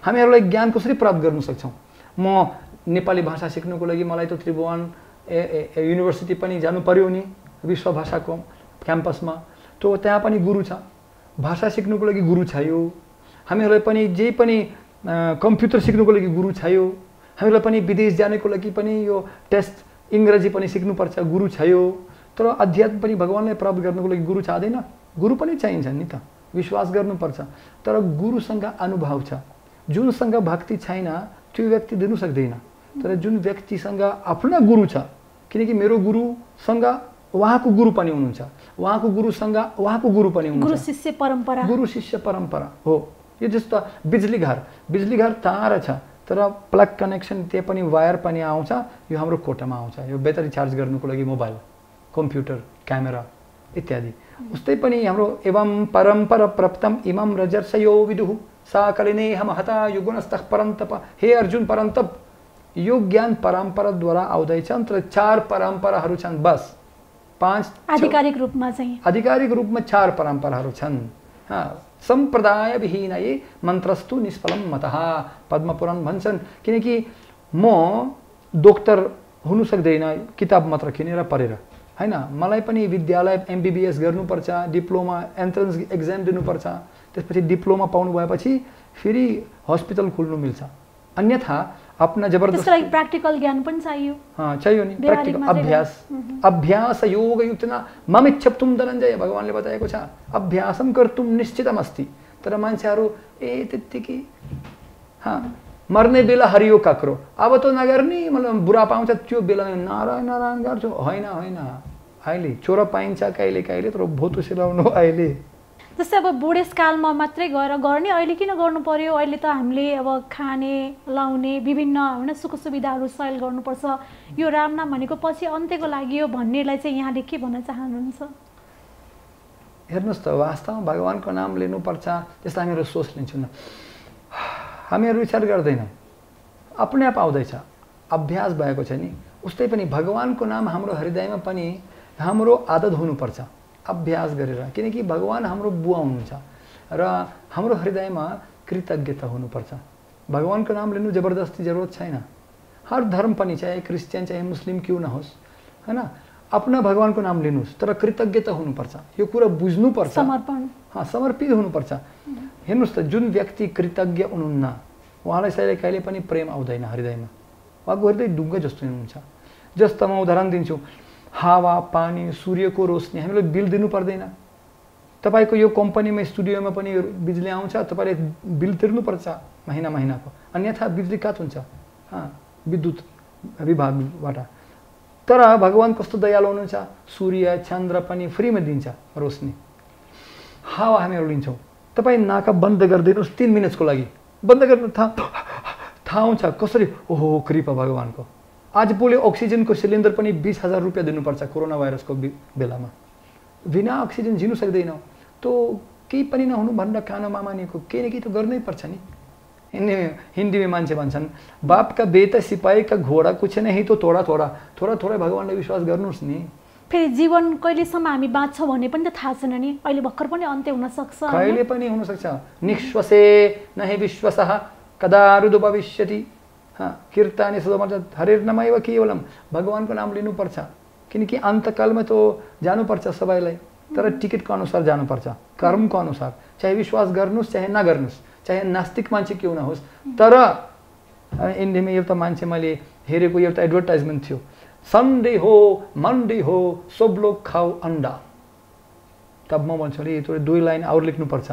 Speaker 4: हामीहरूलाई ज्ञान कसरी प्राप्त गर्न सक्छौँ। म नेपाली भाषा सिक्नुको लागि मलाई त त्रिभुवन युनिभर्सिटी पनि जानु पर्यो नि, विश्व भाषाको क्याम्पसमा, तो त्यहाँ पनि गुरु छ। भाषा सिक्नुको लागि गुरु चाहियो। हामीहरूलाई पनि जे पनि कम्प्युटर सिक्नुको लागि गुरु चाहियो। हामीलाई पनि विदेश जानेको लागि पनि यो टेस्ट इङ्ग्रेजी पनि सिक्नुपर्छ, गुरु चाहियो। तर अध्यात्म पनि भगवानलाई प्राप्त गर्नुको लागि गुरु चाहिँदैन, गुरु पनि चाहिन्छ नि त। विश्वास गर्नुपर्छ तर गुरुसँग अनुभव छ। जुनसँग भक्ति छैन त्यो व्यक्ति दिनु सक्दैन। तर जुन व्यक्तिसँग आफ्ना गुरु छ, किनकि मेरो गुरुसँग उहाँको गुरु पनि हुनुहुन्छ, उहाँको गुरुसँग उहाँको गुरु पनि हुनुहुन्छ।
Speaker 3: गुरु शिष्य परम्परा,
Speaker 4: गुरु शिष्य परम्परा हो। यो जस्तो बिजुली घर तार छ तर प्लग कनेक्सन त्यहाँ पनि वायर पनि आउँछ, यो हाम्रो कोठामा आउँछ। यो ब्याट्री चार्ज गर्नुको लागि मोबाइल, कम्प्युटर, क्यामेरा इत्यादि। उस्तै पनि हाम्रो एवं परम्पर प्रप्तम इमं रजर्षयो विदुः साकलिने हम हता यो गुणस्तः परन्तप। हे अर्जुन परन्तप, यो ज्ञान परम्पराद्वारा आउँदैछ। तर 4 परम्पराहरू छन्, बस 5
Speaker 3: आधिकारिक रूपमा चाहिँ
Speaker 4: आधिकारिक रूपमा 4 परम्पराहरू छन्। सम्प्रदाय विहीनये मन्त्रस्तु निष्फलम मतः पद्मपुराण भन्छन्। किनकि म डॉक्टर हुनु सक्दैन किताब मात्र किनेर पढेर, हैन। मलाई पनि विद्यालय MBBS गर्नुपर्छ, डिप्लोमा एन्ट्रेन्स एक्जाम दिनुपर्छ, त्यसपछि डिप्लोमा पाउनु भएपछि फेरि हस्पिटल खोल्नु मिल्छ। अन्यथा अपना जबरदस्त
Speaker 3: त्यसको लागि प्र्याक्टिकल ज्ञान पनि चाहियो।
Speaker 4: चाहियो नि, प्र्याक्टिकल अभ्यास योग युक्तना ममिच्छप्तुम धनञ्जय भगवानले बताएको छ। अभ्यासम कर्तुम निश्चितम अस्ति। तर मान्छेहरू त्यत्तिकै मर्ने बेला हरियो काक्रो, अब त नगर्ने, मतलब बुढा पाउँछ त्यो बेलामा नारायण नारायण गर्छु। होइन अहिले चोर पाइन्छ कहिले कहिले, तर भोतो सिलाउनु अहिले।
Speaker 3: जस्तै अब बुढेसकालमा मात्रै गएर गर्ने, अहिले किन गर्नु पर्यो? अहिले त हामीले अब खाने लाउने विभिन्न होइन सुख सुविधाहरू सहयोग गर्नुपर्छ। यो राम नाम भनेको पछि अन्त्यको लागि हो भन्नेलाई चाहिँ यहाँले के भन्न चाहनुहुन्छ?
Speaker 4: हेर्नुहोस् त, वास्तवमा भगवानको नाम लिनुपर्छ त्यस्तो हामीहरू सोच लिन्छौँ न, हामीहरू विचार गर्दैनौँ, अपने आप आउँदैछ, अभ्यास भएको छ नि। उस्तै पनि भगवानको नाम हाम्रो हृदयमा पनि हाम्रो आदत हुनुपर्छ, अभ्यास गरेर। किनकि भगवान हाम्रो बुवा हुनुहुन्छ र हाम्रो हृदयमा कृतज्ञता हुनुपर्छ। भगवानको नाम लिनु जबरदस्ती जरुरत छैन। हर धर्म पनि, चाहे क्रिस्चियन चाहे मुस्लिम क्यों नहोस्, हैन, अपना भगवानको नाम लिनुहोस् तर कृतज्ञता हुनुपर्छ। यो कुरा बुझ्नुपर्छ, समर्पित हुनुपर्छ। हेर्नुहोस् त, जुन व्यक्ति कृतज्ञ हुनुहुन्न उहाँलाई सायद कहिले पनि प्रेम आउँदैन हृदयमा, उहाँको हृदय ढुङ्गा जस्तो हुन्छ। जस्तो म उदाहरण दिन्छु, हावा पानी सूर्यको रोशनी हामीलाई बिल दिनु पर्दैन। तपाईको यो कम्पनीमा स्टुडियोमा पनि बिजुली आउँछ, तपाईले बिल तिर्नुपर्छ महिनाको, अन्यथा बिजुली काट हुन्छ विद्युत विभागबाट। तर भगवान कस्तो दयालु हुनुहुन्छ, सूर्य चन्द्र पनि फ्रीमा दिन्छ रोशनी। हावा हामीहरू लिन्छौँ, तपाईँ नाका बन्द गरिदिनुहोस् 3 मिनटको लागि, बन्द गर्नु थाहा हुन्छ कसरी। ओहो कृपा भगवानको। आज पोले अक्सिजनको सिलिन्डर पनि 20,000 रुपियाँ दिनुपर्छ कोरोना भाइरसको बेलामा। बिना अक्सिजन जिनु सक्दैनौँ। तो केही पनि नहुनु भनेर कानमा मानिएको केही न केही त गर्नै पर्छ नि। हिन्दीमा मान्छे भन्छन्, बाप का बेटा सिपाही का घोडा कुछ नहीं तो थोड़ा थोड़ा भगवानले विश्वास गर्नुहोस् नि।
Speaker 3: फेरि जीवन कहिलेसम्म हामी बाँच्छौँ भन्ने पनि त थाहा छैन नि, अहिले भर्खर पनि अन्त्य हुनसक्छ,
Speaker 4: कहिले पनि हुनसक्छ। निश्वसे नहि विश्वसः कदा रुदो भविष्यति। कीर्तानि सदोमर्च हरिर्नमैव केवलम। भगवानको नाम लिनुपर्छ, किनकि अन्तकालमा त जानुपर्छ सबैलाई, तर टिकटको अनुसार जानुपर्छ, कर्मको अनुसार। चाहे विश्वास गर्नुहोस् चाहे नगर्नुहोस्, चाहे नास्तिक मान्छे क्यों नहोस्। तर इन्डियामा एउटा मान्छे मैले हेरेको एउटा एडभर्टाइजमेन्ट थियो, सन्डे हो मंडे हो सब लोग खाओ अंडा। तब म भन्छु अरे थोड़े 2 लाइन और लेख्नुपर्छ,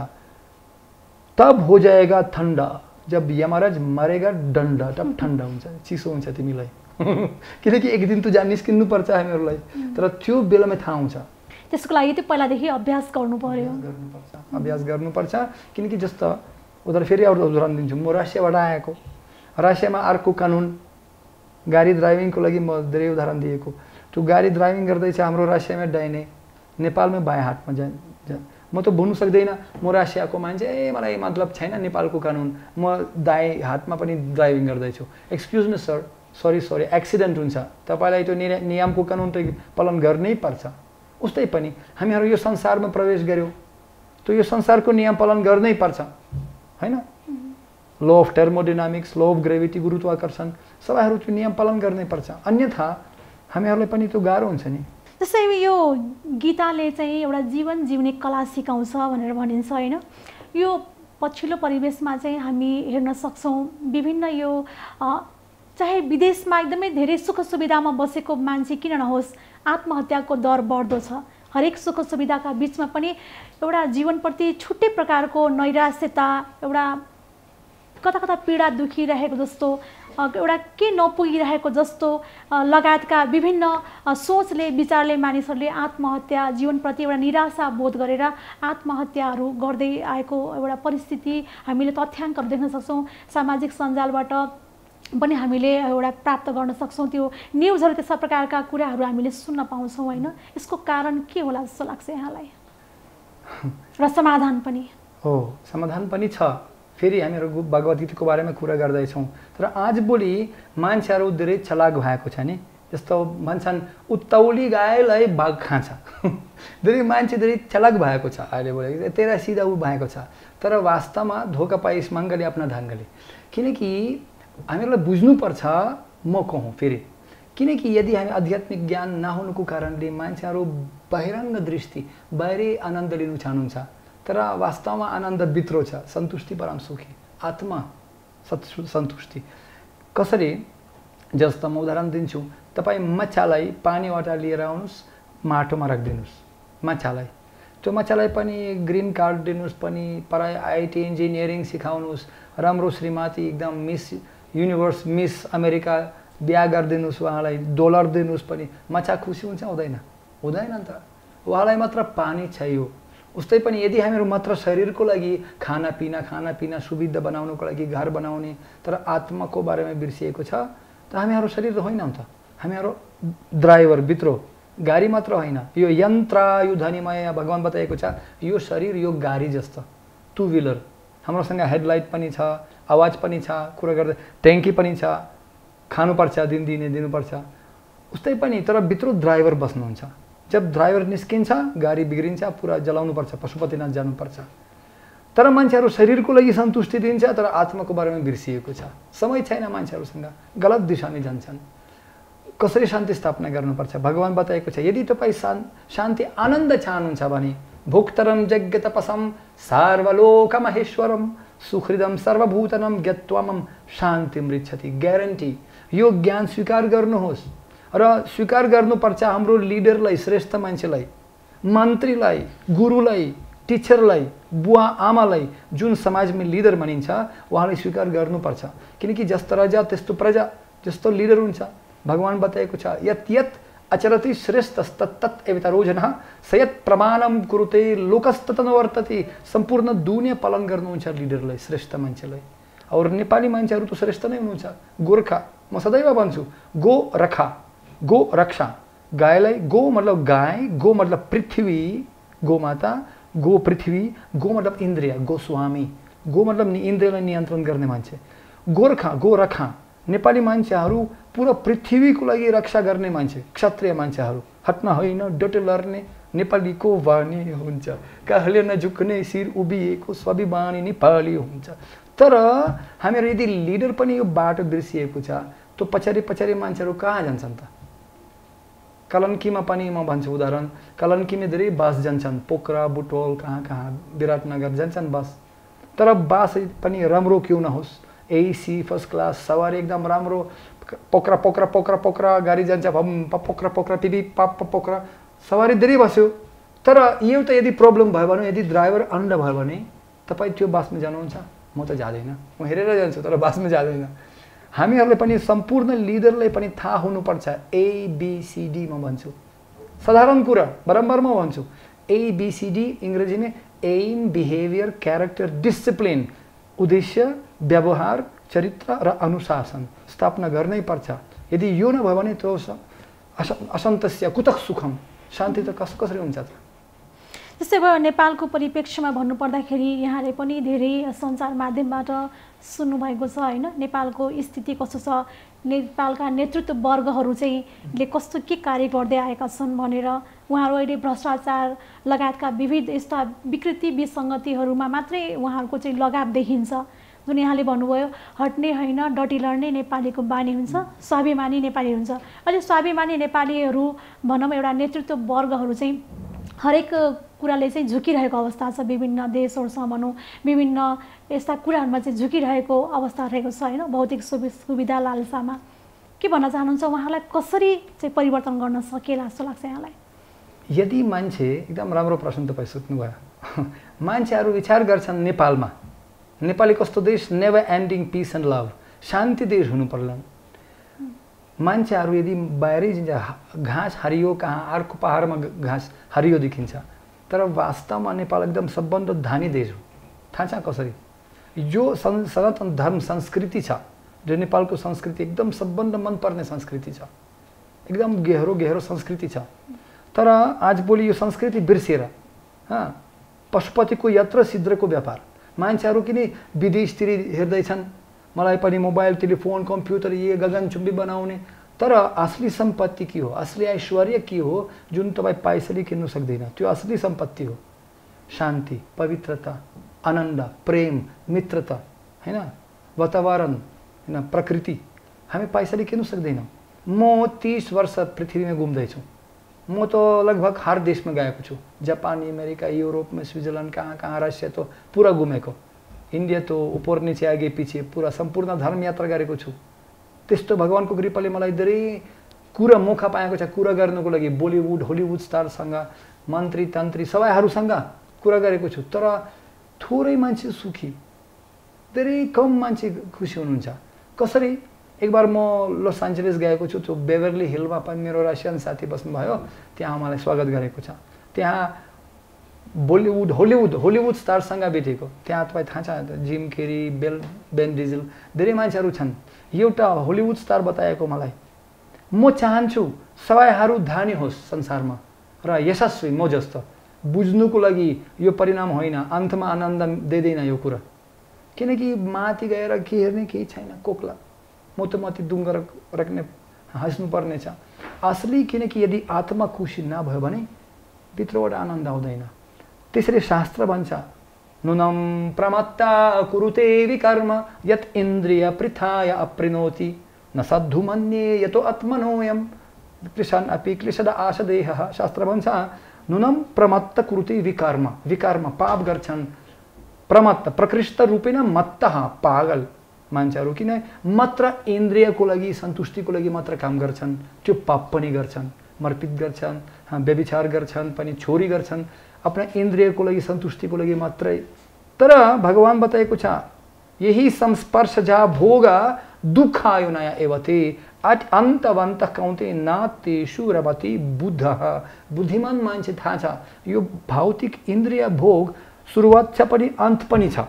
Speaker 4: तब हो जाएगा ठंडा जब यमराज मरेगा डंडा, तब ठंडा हुन्छ, चिसो हुन्छ तिमीलाई। किनकि एक दिन त जान निस्किनु पर्छ हामीहरूलाई, तर त्यो बेलामा थाहा हुन्छ।
Speaker 3: त्यसको लागि त पहिलादेखि अभ्यास गर्नु पर्यो,
Speaker 4: अभ्यास गर्नुपर्छ। किनकि जस्तो उधर फेरि एउटा उदाहरण दिन्छु, म रसियाबाट आएको, रसियामा अर्को कानुन गाडी ड्राइभिङको लागि म धेरै उदाहरण दिएको। त्यो गाडी ड्राइभिङ गर्दैछ हाम्रो रसियामा दाहिने, नेपालमा बायाँ हातमा म त भन्नु सक्दैन म रसियाको मान्छे, मलाई मतलब छैन नेपालको कानुन, म दायाँ हातमा पनि ड्राइभिङ गर्दैछु। Excuse me sir, sorry accident हुन्छ, तपाईँलाई त्यो नियमको कानुन त पालन गर्नै पर्छ। उस्तै पनि हामीहरू यो संसारमा प्रवेश गर्यौँ, त यो संसारको नियम पालन गर्नै पर्छ, हैन? Law of thermodynamics, law of gravity, गुरुत्वाकर्षण, सबैहरू त्यो नियम पालन गर्नै पर्छ, अन्यथा हामीहरूलाई पनि त्यो गाह्रो हुन्छ नि।
Speaker 3: जस्तै यो गीताले चाहिँ एउटा जीवन जिउने कला सिकाउँछ भनेर भनिन्छ, होइन? यो पछिल्लो परिवेशमा चाहिँ हामी हेर्न सक्छौँ, विभिन्न यो चाहे विदेशमा एकदमै धेरै सुख सुविधामा बसेको मान्छे किन नहोस्, आत्महत्याको दर बढ्दो छ। हरेक सुख सुविधाका बिचमा पनि एउटा जीवनप्रति छुट्टै प्रकारको नैराश्यता, एउटा कता कता पीडा दुखिरहेको जस्तो, एउटा के नपुगिरहेको जस्तो लगायतका विभिन्न सोचले विचारले मानिसहरूले आत्महत्या, जीवनप्रति एउटा निराशा बोध गरेर आत्महत्याहरू गर्दै आएको एउटा परिस्थिति हामीले तथ्याङ्कहरू देख्न सक्छौँ। सामाजिक सञ्जालबाट पनि हामीले एउटा प्राप्त गर्न सक्छौँ, त्यो न्युजहरू त्यस्ता प्रकारका कुराहरू हामीले सुन्न पाउँछौँ, होइन? यसको कारण के होला जस्तो लाग्छ यहाँलाई? र समाधान पनि
Speaker 4: हो, समाधान पनि छ। फेरि हामीहरू भगवत गीताको बारेमा कुरा गर्दैछौँ, तर आजभोलि मान्छेहरू धेरै चलाक भएको छ नि। जस्तो भन्छन् उत्तौली गाईलाई बाघ खान्छ। धेरै मान्छे धेरै चलाक भएको छ अहिले बोले, तेरा सिधा ऊ भएको छ, तर वास्तवमा धोका पाइस मङ्गले आफ्ना ढङ्गले। किनकि हामीहरूलाई बुझ्नुपर्छ म कहूँ फेरि, किनकि यदि हामी आध्यात्मिक ज्ञान नहुनुको कारणले मान्छेहरू बहिरङ्ग दृष्टि, बाहिरी आनन्द लिनु चाहनुहुन्छ, तर वास्तवमा आनन्द भित्र छ, सन्तुष्टि परम सुखी, आत्मा सन्तुष्टि। कसरी? जस्तो म उदाहरण दिन्छु, तपाईँ माछालाई पानीबाट लिएर आउनुहोस्, माटोमा राखिदिनुहोस् माछालाई, त्यो माछालाई पनि ग्रिन कार्ड दिनुहोस्, पनि पढाइ आइटी इन्जिनियरिङ सिकाउनुहोस्, राम्रो श्रीमती एकदम मिस युनिभर्स मिस अमेरिका बिहा गरिदिनुहोस्, उहाँलाई डलर दिनुहोस्, पनि माछा खुसी हुन्छ? हुँदैन, हुँदैन नि त। उहाँलाई मात्र पानी चाहियो। उस्तै पनि यदि हामीहरू मात्र शरीरको लागि खानापिना सुविधा बनाउनको लागि घर बनाउने, तर आत्माको बारेमा बिर्सिएको छ, त हामीहरू शरीर होइनौँ त, हामीहरू ड्राइभर भित्र, गाडी मात्र होइन, यो यन्त्र यो धनीमय भगवान बताएको छ, यो शरीर यो गाडी जस्तो टु व्हिलर, हाम्रोसँग हेडलाइट पनि छ, आवाज पनि छ, कुरा गर्दा ट्याङ्की पनि छ, खानुपर्छ दिने दिनुपर्छ, उस्तै पनि तर भित्र ड्राइभर बस्नुहुन्छ। जब ड्राइभर निस्किन्छ गाडी बिग्रिन्छ, पुरा जलाउनुपर्छ, पशुपतिनाथ जानुपर्छ। तर मान्छेहरू शरीरको लागि सन्तुष्टि दिन्छ, तर आत्माको बारेमा बिर्सिएको छ, समय छैन मान्छेहरूसँग, गलत दिशामा जान्छन्। कसरी शान्ति स्थापना गर्नुपर्छ भगवान बताएको छ। यदि तपाईँ शान्ति आनन्द चाहनुहुन्छ भने भोक्तरम यज्ञ तपसम सार्वलोक महेश्वरम सुहृदम सर्वभूतनम ज्ञत्वमम शान्ति मृच्छति। ग्यारेन्टी, यो ज्ञान स्वीकार गर्नुहोस् र स्वीकार गर्नुपर्छ हाम्रो लिडरलाई, श्रेष्ठ मान्छेलाई, मन्त्रीलाई, गुरुलाई, टिचरलाई, बुवा आमालाई, जुन समाजमा लिडर भनिन्छ उहाँलाई स्वीकार गर्नुपर्छ। किनकि जस्तो राजा त्यस्तो प्रजा, जस्तो लिडर हुन्छ। भगवान बताएको छ यत यत अचरति श्रेष्ठस्तत् एवतरोजनः सयत प्रमाणम कुरुते लोकस्ततनवर्तति। सम्पूर्ण दुनिया पालन गर्नुहुन्छ लिडरलाई, श्रेष्ठ मान्छेलाई। और नेपाली मान्छेहरू त श्रेष्ठ नै हुनुहुन्छ। गोर्खा, म सदैव भन्छु गो रखा, गो रक्षा। गायलाई गो मतलब गाय, गो मतलब पृथ्वी, गो माता, गो पृथ्वी, गो मतलब इन्द्रिय, गो स्वामी, गो मतलब इन्द्रियलाई नियन्त्रण गर्ने मान्छे। गोर्खा, गो रखा, नेपाली मान्छेहरू पुरा पृथ्वीको लागि रक्षा गर्ने मान्छे, क्षत्रिय मान्छेहरू हट्न होइन डटे लड्ने नेपालीको वाणी हुन्छ, काहरूले नझुक्ने शिर उभिएको स्वाभिमानी नेपाली हुन्छ। तर हामीहरू यदि लिडर पनि यो बाटो बिर्सिएको छ, त्यो पछाडि मान्छेहरू कहाँ जान्छन् त? कलन्कीमा पनि म भन्छु उदाहरण, कलन्कीमा धेरै बस जान्छन्, पोखरा बुटवल कहाँ विराटनगर जान्छन् बस। तर बस पनि राम्रो क्यों नहोस्, एसी फर्स्ट क्लास सवारी एकदम राम्रो, पोखरा गाडी जान्छ, पोखरा पिपी पोखरा सवारी धेरै बस्यो। तर एउटा यदि प्रब्लम भयो भने, यदि ड्राइभर अन्ध भयो भने तपाईँ त्यो बसमा जानुहुन्छ? म त जाँदैन, म हेरेर जान्छु तर बसमा जाँदैन। हामीहरूले पनि सम्पूर्ण लिडरले पनि थाहा हुनुपर्छ ABCD म भन्छु, साधारण कुरा बारम्बार म भन्छु, ABCD इङ्ग्रेजीमा एम, बिहेभियर, क्यारेक्टर, डिसिप्लिन, उद्देश्य, व्यवहार, चरित्र र अनुशासन स्थापना गर्नै पर्छ। यदि यो नभयो भने त्यो असन्तोष्य कुतः सुखम, शान्ति त कसरी हुन्छ त?
Speaker 3: त्यसै भयो नेपालको परिप्रेक्ष्यमा भन्नुपर्दाखेरि यहाँले पनि धेरै सञ्चार माध्यमबाट सुन्नुभएको छ होइन, नेपालको स्थिति कस्तो छ, नेपालका नेतृत्व वर्गहरू चाहिँ ले कस्तो के कार्य गर्दै आएका छन् भनेर। उहाँहरू अहिले भ्रष्टाचार लगायतका विविध यस्ता विकृति विसङ्गतिहरूमा मात्रै उहाँहरूको चाहिँ लगाव देखिन्छ। जुन यहाँले भन्नुभयो हट्ने होइन डटी लड्ने नेपालीको बानी हुन्छ, स्वाभिमानी नेपाली हुन्छ। अहिले स्वाभिमानी नेपालीहरू भनौँ एउटा नेतृत्व वर्गहरू चाहिँ हरेक कुराले चाहिँ झुकिरहेको अवस्था छ, विभिन्न देशहरूसँग भनौँ विभिन्न यस्ता कुराहरूमा चाहिँ झुकिरहेको अवस्था रहेको छ होइन, भौतिक सुविधा लालसामा। के भन्न चाहनुहुन्छ, उहाँलाई कसरी चाहिँ परिवर्तन गर्न सकेला जस्तो लाग्छ यहाँलाई?
Speaker 4: यदि मान्छे, एकदम राम्रो प्रश्न तपाईँ सोध्नुभयो, मान्छेहरू विचार गर्छन् नेपालमा, नेपाली कस्तो देश, never ending peace and love, शान्ति देश हुनु पर्ला। मान्छेहरू यदि बाहिरै घाँस हरियो कहाँ अर्को पहाडमा घाँस हरियो देखिन्छ, तर वास्तवमा नेपाल एकदम सबभन्दा धनी देश हो। थाहा छ कसरी? यो सनातन धर्म संस्कृति छ, जो नेपालको संस्कृति एकदम सबभन्दा मनपर्ने संस्कृति छ, एकदम गहिरो संस्कृति छ। तर आजभोलि यो संस्कृति बिर्सिएर पशुपतिको यत्र सिद्रको व्यापार, मान्छेहरू किन विदेशतिर हेर्दैछन्, मलाई पनि मोबाइल टेलिफोन कम्प्युटर ये गगनचुम्बी बनाउने। तर असली सम्पत्ति के हो, असली ऐश्वर्य के हो जुन तपाईँ पैसाले किन्नु सक्दैन, त्यो असली सम्पत्ति हो। शान्ति, पवित्रता, आनन्द, प्रेम, मित्रता हैन, वातावरण हैन, प्रकृति हामी पैसाले किन्नु सक्दैनौँ। म 30 वर्ष पृथ्वीमा घुम्दैछु, म त लगभग हर देशमा गएको छु, जापान, अमेरिका, युरोपमा, स्विजरल्यान्ड, कहाँ रसिया त पुरा घुमेको, इन्डिया त ऊपर नीचे आगे पछि पुरा सम्पूर्ण धर्म यात्रा गरेको छु। त्यस्तो भगवानको कृपाले मलाई धेरै कुरा मौका पाएको छ कुरा गर्नको लागि, बलिउड हलिउड स्टारसँग, मन्त्री तन्त्री सबैहरूसँग कुरा गरेको छु। तर थोरै मान्छे सुखी, धेरै कम मान्छे खुसी हुनुहुन्छ। कसरी? एक बार म लस एन्जलस गएको छु, त्यो बेभरली हिलमा पनि मेरो रसियन साथी बस्नुभयो, त्यहाँ मलाई स्वागत गरेको छ। त्यहाँ बलिउड हलिउड स्टारसँग भेटेको, त्यहाँ तपाईँ थाहा छ जिम केरी, बेन डिजल धेरै मान्छेहरू छन्। एउटा हलिउड स्टार बताएको मलाई, म चाहन्छु सबैहरू धनी होस् संसारमा र यशस्वी म जस्तो। बुझ्नुको लागि यो परिणाम होइन, अन्तमा आनन्द दिँदैन यो कुरा, किनकि माथि गएर के हेर्ने केही छैन, कोक्ला मोटोमाथि दुङ्ग राख्ने हाँस्नुपर्ने छ असली। किनकि यदि आत्मा खुसी नभयो भने भित्रबाट आनन्द आउँदैन। त्यसरी शास्त्र भन्छ, नुनम प्रमत्ता कुरुते विकर्म यत् इन्द्रिय पृथाय अप्रिनोति न सद्धु मन्ये यतो आत्मनोयम कृष्ण अपि क्लेशद आशदेह। शास्त्र भन्छ नुनम प्रमत्त कुरुते विकर्म, विकर्म पाप गर्छन्, प्रमत्त प्रकृष्ट रूपेण मत्तः पागल मान्छेहरू, किन मात्र इन्द्रियको लागि सन्तुष्टिको लागि मात्र काम गर्छन्, त्यो पाप पनि गर्छन्, मर्पित गर्छन्, व्यभिचार गर्छन् पनि, छोरी गर्छन्, अपना इन्द्रियको लागि सन्तुष्टिको लागि मात्रै। तर भगवान बताएको छ यही संस्पर्श जा भोग दुःखायो नया एवते अन्तवन्त कौन्ते न तेषु रमति बुद्ध। बुद्धिमान मान्छे थाहा छ यो भौतिक इन्द्रिय भोग सुरुवात छ पनि अन्त पनि छ।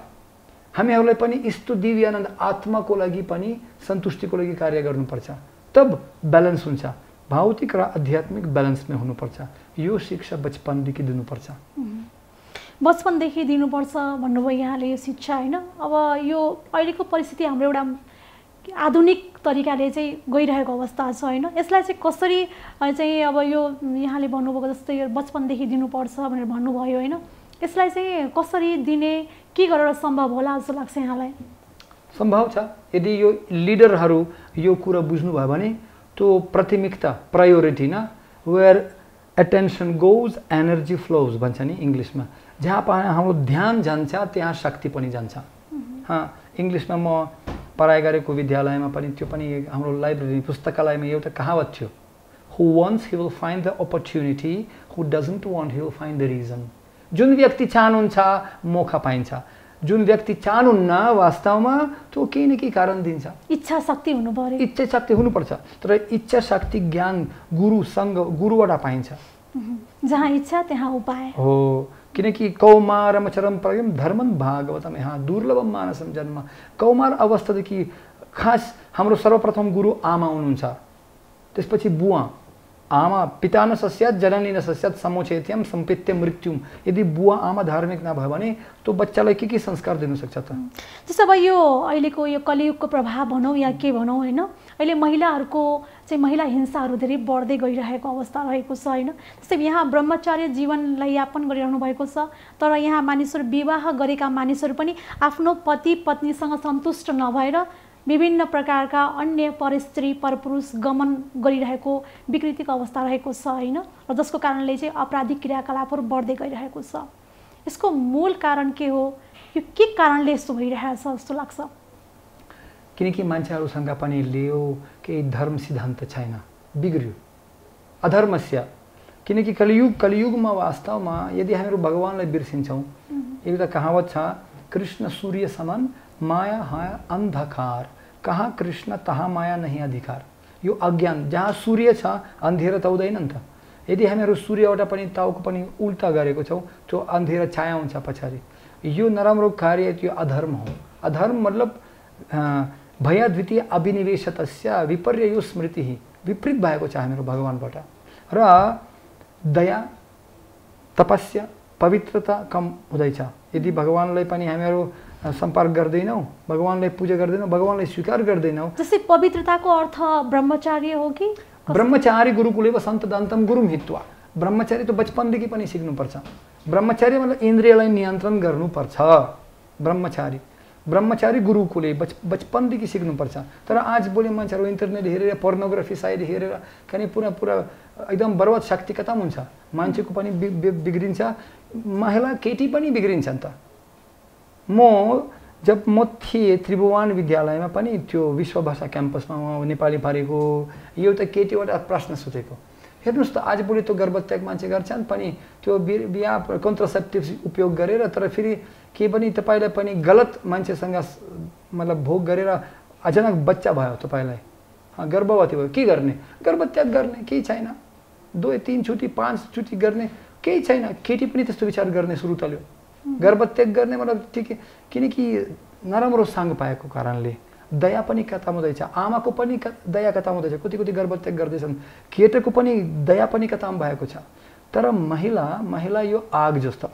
Speaker 4: हामीहरूलाई पनि यस्तो दिव्य आनन्द आत्माको लागि पनि सन्तुष्टिको लागि कार्य गर्नुपर्छ, तब ब्यालेन्स हुन्छ। भौतिक र आध्यात्मिक ब्यालेन्समा हुनुपर्छ। यो शिक्षा बचपनदेखि दिनुपर्छ।
Speaker 3: बचपनदेखि दिनुपर्छ भन्नुभयो यहाँले यो शिक्षा होइन। अब यो अहिलेको परिस्थिति हाम्रो एउटा आधुनिक तरिकाले चाहिँ गइरहेको अवस्था छ होइन। यसलाई चाहिँ कसरी चाहिँ अब यो यहाँले भन्नुभएको जस्तै यो बचपनदेखि दिनुपर्छ भनेर भन्नुभयो होइन, यसलाई चाहिँ कसरी दिने, के गरेर सम्भव होला जस्तो लाग्छ यहाँलाई?
Speaker 4: सम्भव छ यदि यो लिडरहरू यो कुरा बुझ्नुभयो भने त्यो प्राथमिकता प्रायोरिटी न where attention goes energy flows भन्छ नि इङ्ग्लिसमा, जहाँ हाम्रो ध्यान जान्छ त्यहाँ शक्ति पनि जान्छ। इङ्ग्लिसमा म पढाइ गरेको विद्यालयमा पनि त्यो पनि हाम्रो लाइब्रेरी पुस्तकालयमा एउटा कहावत थियो, who wants he will find the opportunity, who doesn't want he will find the reason. जुन व्यक्ति चाहनुहुन्छ मौका पाइन्छ, जुन व्यक्ति चाहनुहुन्न वास्तवमा त्यो केही न केही कारण दिन्छ।
Speaker 3: इच्छा शक्ति हुनु पर्यो,
Speaker 4: इच्छा शक्ति हुनुपर्छ, तर इच्छा शक्ति ज्ञान गुरुबाट पाइन्छ।
Speaker 3: जहाँ इच्छा त्यहाँ उपाय
Speaker 4: हो, किनकि कौमारमचरम प्रयम धर्मं भागवतम यहाँ दुर्लभम मानसम जन्म। कौमार अवस्थादेखि खास हाम्रो सर्वप्रथम गुरु आमा हुनुहुन्छ, त्यसपछि बुवा। आमा पिता न सस्यात् जननी न सस्यात् समोचेत्यम सम्पित्य मृत्युम। यदि बुवा आमा धार्मिक नभयो भने त्यो बच्चालाई के संस्कार दिन सक्छ त?
Speaker 3: जस्तो अब यो अहिलेको यो कलियुगको प्रभाव भनौँ या के भनौँ होइन, अहिले महिलाहरूको चाहिँ महिला हिंसाहरू धेरै बढ्दै गइरहेको अवस्था रहेको छ होइन। जस्तै यहाँ ब्रह्मचर्य जीवनलाई यापन गरिरहनु भएको छ, तर यहाँ मानिसहरू विवाह गरेका मानिसहरू पनि आफ्नो पति पत्नीसँग सन्तुष्ट नभएर विभिन्न प्रकारका अन्य परस्त्री परपुरुष गमन गरिरहेको विकृतिको अवस्था रहेको छ होइन, र जसको कारणले चाहिँ आपराधिक क्रियाकलापहरू बढ्दै गइरहेको छ। यसको मूल कारण के हो? यो के कारणले यस्तो भइरहेछ जस्तो लाग्छ?
Speaker 4: किनकि मान्छेहरूसँग पनि लियो केही धर्म सिद्धान्त छैन, बिग्रियो अधर्मस्य। किनकि कलियुगमा वास्तवमा यदि हामीहरू भगवानलाई बिर्सिन्छौँ, एउटा कहावत छ, कृष्ण सूर्य समान माया हाया अन्धकार, कहाँ कृष्ण तहाँ माया नहीं अधिकार। यो अज्ञान, जहाँ सूर्य छ अन्धेरा त हुँदैन नि त। यदि हामीहरू सूर्यबाट पनि ताउको पनि उल्टा गरेको छौँ त्यो अन्धेरा छाया हुन्छ पछाडि। यो नराम्रो कार्य, त्यो अधर्म हो। अधर्म मतलब भया द्वितीय अभिनिवेशतस्य विपर्य स्मृति, विपरीत भएको छ हामीहरू भगवानबाट। र दया तपस्या पवित्रता कम हुँदैछ। यदि भगवानलाई पनि हामीहरू सम्पर्क गर्दैनौँ, भगवानलाई पूजा गर्दैनौँ, भगवानलाई स्वीकार गर्दैनौँ।
Speaker 3: जस्तै पवित्रताको अर्थ ब्रह्मचार्य हो कि?
Speaker 4: ब्रह्मचारी गुरुकुलेव सन्तदान्तं गुरुम हित्वा। ब्रह्मचारी त बचपनदेखि पनि सिक्नुपर्छ। ब्रह्मचारी मतलब इन्द्रियलाई नियन्त्रण गर्नुपर्छ। ब्रह्मचारी गुरुकुले बचपनदेखि सिक्नुपर्छ। तर आज भोलि मान्छेहरू इन्टरनेट हेरेर पोर्नोग्राफी साइड हेरेर खाने पुरा एकदम बर्बाद शक्ति खतम हुन्छ। मान्छेको पनि बिग्रिन्छ, महिला केटी पनि बिग्रिन्छ नि त। जब म थिएँ त्रिभुवन विद्यालयमा पनि त्यो विश्वभाषा क्याम्पसमा नेपाली पढेको, एउटा केटीबाट प्रश्न सोधेको, हेर्नुहोस् त आज भोलि त्यो गर्भत्याग मान्छे गर्छन् पनि त्यो बिहा कन्ट्रासेप्टिभ्स उपयोग गरेर, तर फेरि के पनि तपाईँलाई पनि गलत मान्छेसँग मतलब भोग गरेर अचानक बच्चा भयो तपाईँलाई, गर्भवती भयो, के गर्ने? गर्भत्याग गर्ने, केही छैन। 2 3 चोटि 5 चोटि गर्ने केही छैन। केटी पनि त्यस्तो विचार गर्ने सुरु तल्यो। गर्भत्याग गर्ने मतलब ठिक, किनकि नराम्रो साङ पाएको कारणले दया पनि खतम हुँदैछ। आमाको पनि दया खतम हुँदैछ, कति गर्भत्याग गर्दैछन्। केटाको पनि दया पनि खतम भएको छ। तर महिला यो आग जस्तो,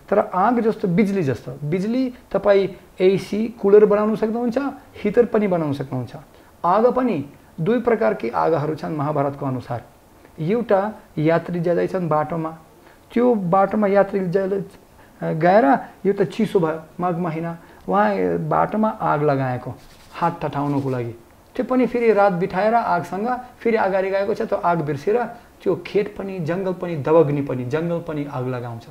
Speaker 4: तर आग जस्तो बिजुली जस्तो। बिजुली तपाईँ एसी कुलर बनाउन सक्नुहुन्छ, हिटर पनि बनाउन सक्नुहुन्छ। आग पनि 2 प्रकारकी आगहरू छन् महाभारतको अनुसार। एउटा यात्री जाँदैछन् बाटोमा, त्यो बाटोमा यात्री गएर एउटा चिसो भयो माघ महिना, उहाँ बाटोमा आग लगाएको हात ठटाउनको लागि। त्यो पनि फेरि रात बिठाएर आगसँग फेरि अगाडि गएको छ। त्यो आग बिर्सेर त्यो खेत पनि जङ्गल पनि दबग्ने पनि, जङ्गल पनि आग लगाउँछ।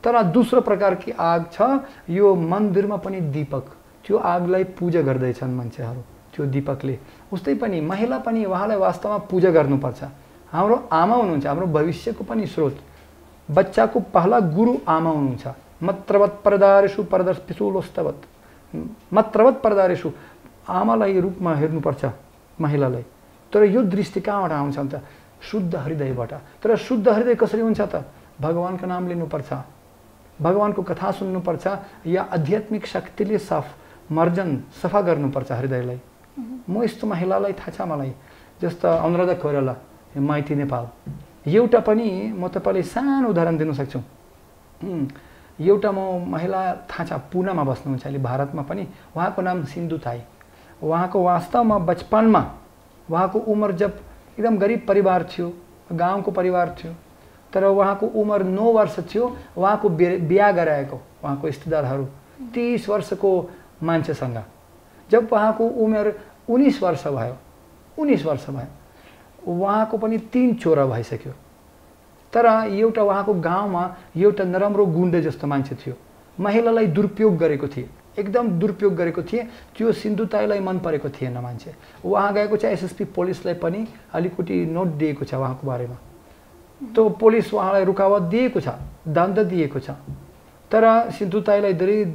Speaker 4: तर दोस्रो प्रकारकी आग छ, यो मन्दिरमा पनि दीपक, त्यो आगलाई पूजा गर्दैछन् मान्छेहरू त्यो दीपकले। उस्तै पनि महिला पनि उहाँलाई वास्तवमा पूजा गर्नुपर्छ। हाम्रो आमा हुनुहुन्छ, हाम्रो भविष्यको पनि स्रोत। बच्चाको पहला गुरु आमा हुनुहुन्छ। मत्रवत परदारेषु परदर्पिसुलोस्तवत, मत्रवत परदारेषु आमालाई रूपमा हेर्नुपर्छ महिलालाई। तर यो दृष्टि कहाँबाट आउँछ त? शुद्ध हृदयबाट। तर शुद्ध हृदय कसरी हुन्छ त? भगवानको नाम लिनुपर्छ, भगवानको कथा सुन्नुपर्छ, या आध्यात्मिक शक्तिले सफा गर्नुपर्छ हृदयलाई। म यस्तो महिलालाई थाहा छ मलाई, जस्तो अनुराधा कोइराला, माइती नेपाल। एउटा पनि म तपाईँलाई सानो उदाहरण दिन सक्छु। एउटा म महिला थाहा छ, पुनामा बस्नुहुन्छ अहिले भारतमा पनि। उहाँको नाम सिन्धु ताई। उहाँको वास्तवमा बचपनमा उहाँको उमेर जब एकदम गरिब परिवार थियो, गाउँको परिवार थियो, तर उहाँको उमेर 9 वर्ष थियो, उहाँको बिहा गराएको उहाँको रिश्तेदारहरू 30 वर्षको मान्छेसँग। जब उहाँको उमेर 19 वर्ष भयो, उहाँको पनि 3 छोरा भइसक्यो। तर एउटा उहाँको गाउँमा एउटा नराम्रो गुण्डे जस्तो मान्छे थियो, महिलालाई दुरुपयोग गरेको थिए, एकदम दुरुपयोग गरेको थिए। त्यो सिन्धुताईलाई मन परेको थिएन मान्छे। उहाँ गएको छ एसएसपी पुलिसलाई पनि अलिकति नोट दिएको छ उहाँको बारेमा। तो पुलिस उहाँलाई रुकावट दिएको छ, दण्ड दिएको छ। तर सिन्धुताईलाई धेरै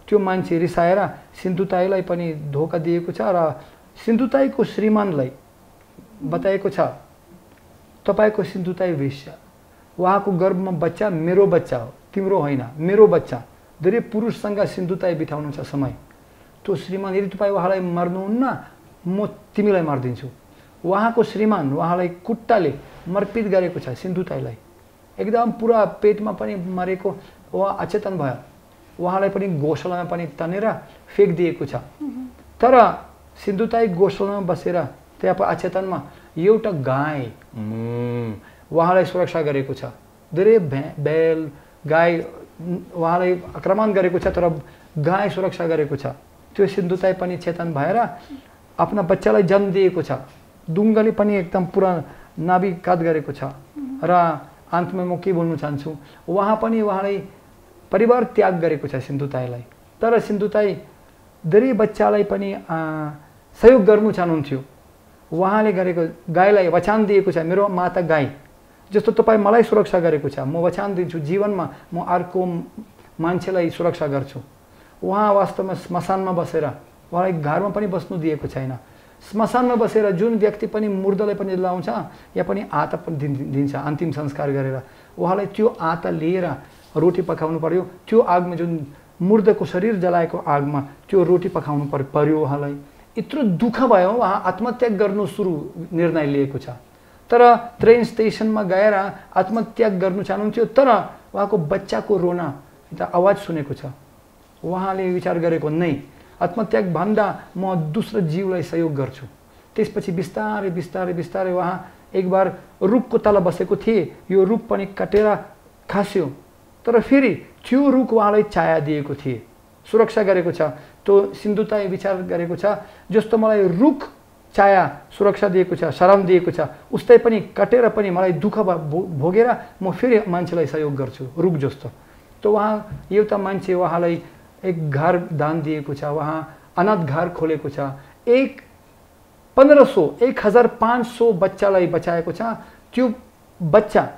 Speaker 4: त्यो मान्छे रिसाएर सिन्धुताईलाई पनि धोका दिएको छ र सिन्धुताईको श्रीमानलाई बताएको छ तपाईको सिन्धुताई वेश्या, उहाँको गर्भमा बच्चा मेरो बच्चा हो, तिम्रो होइन, मेरो बच्चा। धेरै पुरुषसँग सिन्धुताई बिताउनु छ समय। त्यो श्रीमान यदि तपाईँ उहाँलाई मार्नुहुन्न म तिमीलाई मारिदिन्छु। उहाँको श्रीमान उहाँलाई कुट्टाले मरपिट गरेको छ सिन्धुताईलाई, एकदम पुरा पेटमा पनि मरेको, उहाँ अचेतन भयो। उहाँलाई पनि गौशालामा पनि तनेर फ्याँकिदिएको छ। तर सिन्धुताई गौशालामा बसेर त्यहाँ अचेतनमा एउटा गाई उहाँलाई सुरक्षा गरेको छ। धेरै बैल गाई उहाँलाई आक्रमण गरेको छ, तर गाई सुरक्षा गरेको छ। त्यो सिन्धुताई पनि चेतन भएर आफ्ना बच्चालाई जन्म दिएको छ। डुङ्गाले पनि एकदम पुरा नाभि काट गरेको छ। र अन्तमा म के बोल्न चाहन्छु, उहाँ पनि उहाँलाई परिवार त्याग गरेको छ सिन्धुताईलाई। तर सिन्धुताई धेरै बच्चालाई पनि सहयोग गर्नु चाहनुहुन्थ्यो। उहाँले गरेको गाईलाई वचन दिएको छ, मेरो माता गाई जस्तो तपाईँ मलाई सुरक्षा गरेको छ, म वचन दिन्छु जीवनमा म अर्को मान्छेलाई सुरक्षा गर्छु। उहाँ वास्तवमा स्मशानमा बसेर, उहाँलाई घरमा पनि बस्नु दिएको छैन। स्मशानमा बसेर जुन व्यक्ति पनि मुर्दालाई पनि लाउँछ या पनि आँता पनि दिन्छ अन्तिम संस्कार गरेर, उहाँलाई त्यो आँता लिएर रोटी पकाउनु पर्यो। त्यो आगमा जुन मुर्दाको शरीर जलाएको आगमा त्यो रोटी पकाउनु पर्यो। उहाँलाई यत्रो दुःख भयो, उहाँ आत्मत्याग गर्नु निर्णय लिएको छ। तर ट्रेन स्टेसनमा गएर आत्मत्याग गर्नु चाहनुहुन्थ्यो, तर उहाँको बच्चाको रोना आवाज सुनेको छ। उहाँले विचार गरेको नै आत्मत्याग भन्दा म दोस्रो जीवलाई सहयोग गर्छु। त्यसपछि बिस्तारै बिस्तारै बिस्तारै उहाँ एक बार रुखको तल बसेको थिए, यो रुख पनि काटेर खास्यो। तर फेरि त्यो रुख उहाँलाई छाया दिएको थिए, सुरक्षा गरेको छ। त्यो सिन्धुताई विचार गरेको छ जस्तो मलाई रुख छाया सुरक्षा दिएको छ, शरण दिएको छ, उस्तै पनि काटेर पनि मलाई दुःख भोगेर म फेरि मान्छेलाई सहयोग गर्छु रुख जस्तो। त उहाँ एउटा मान्छे उहाँलाई एक घर दान दिएको छ, उहाँ अनाथ घर खोलेको छ। 1500 बच्चालाई बचाएको छ। त्यो बच्चा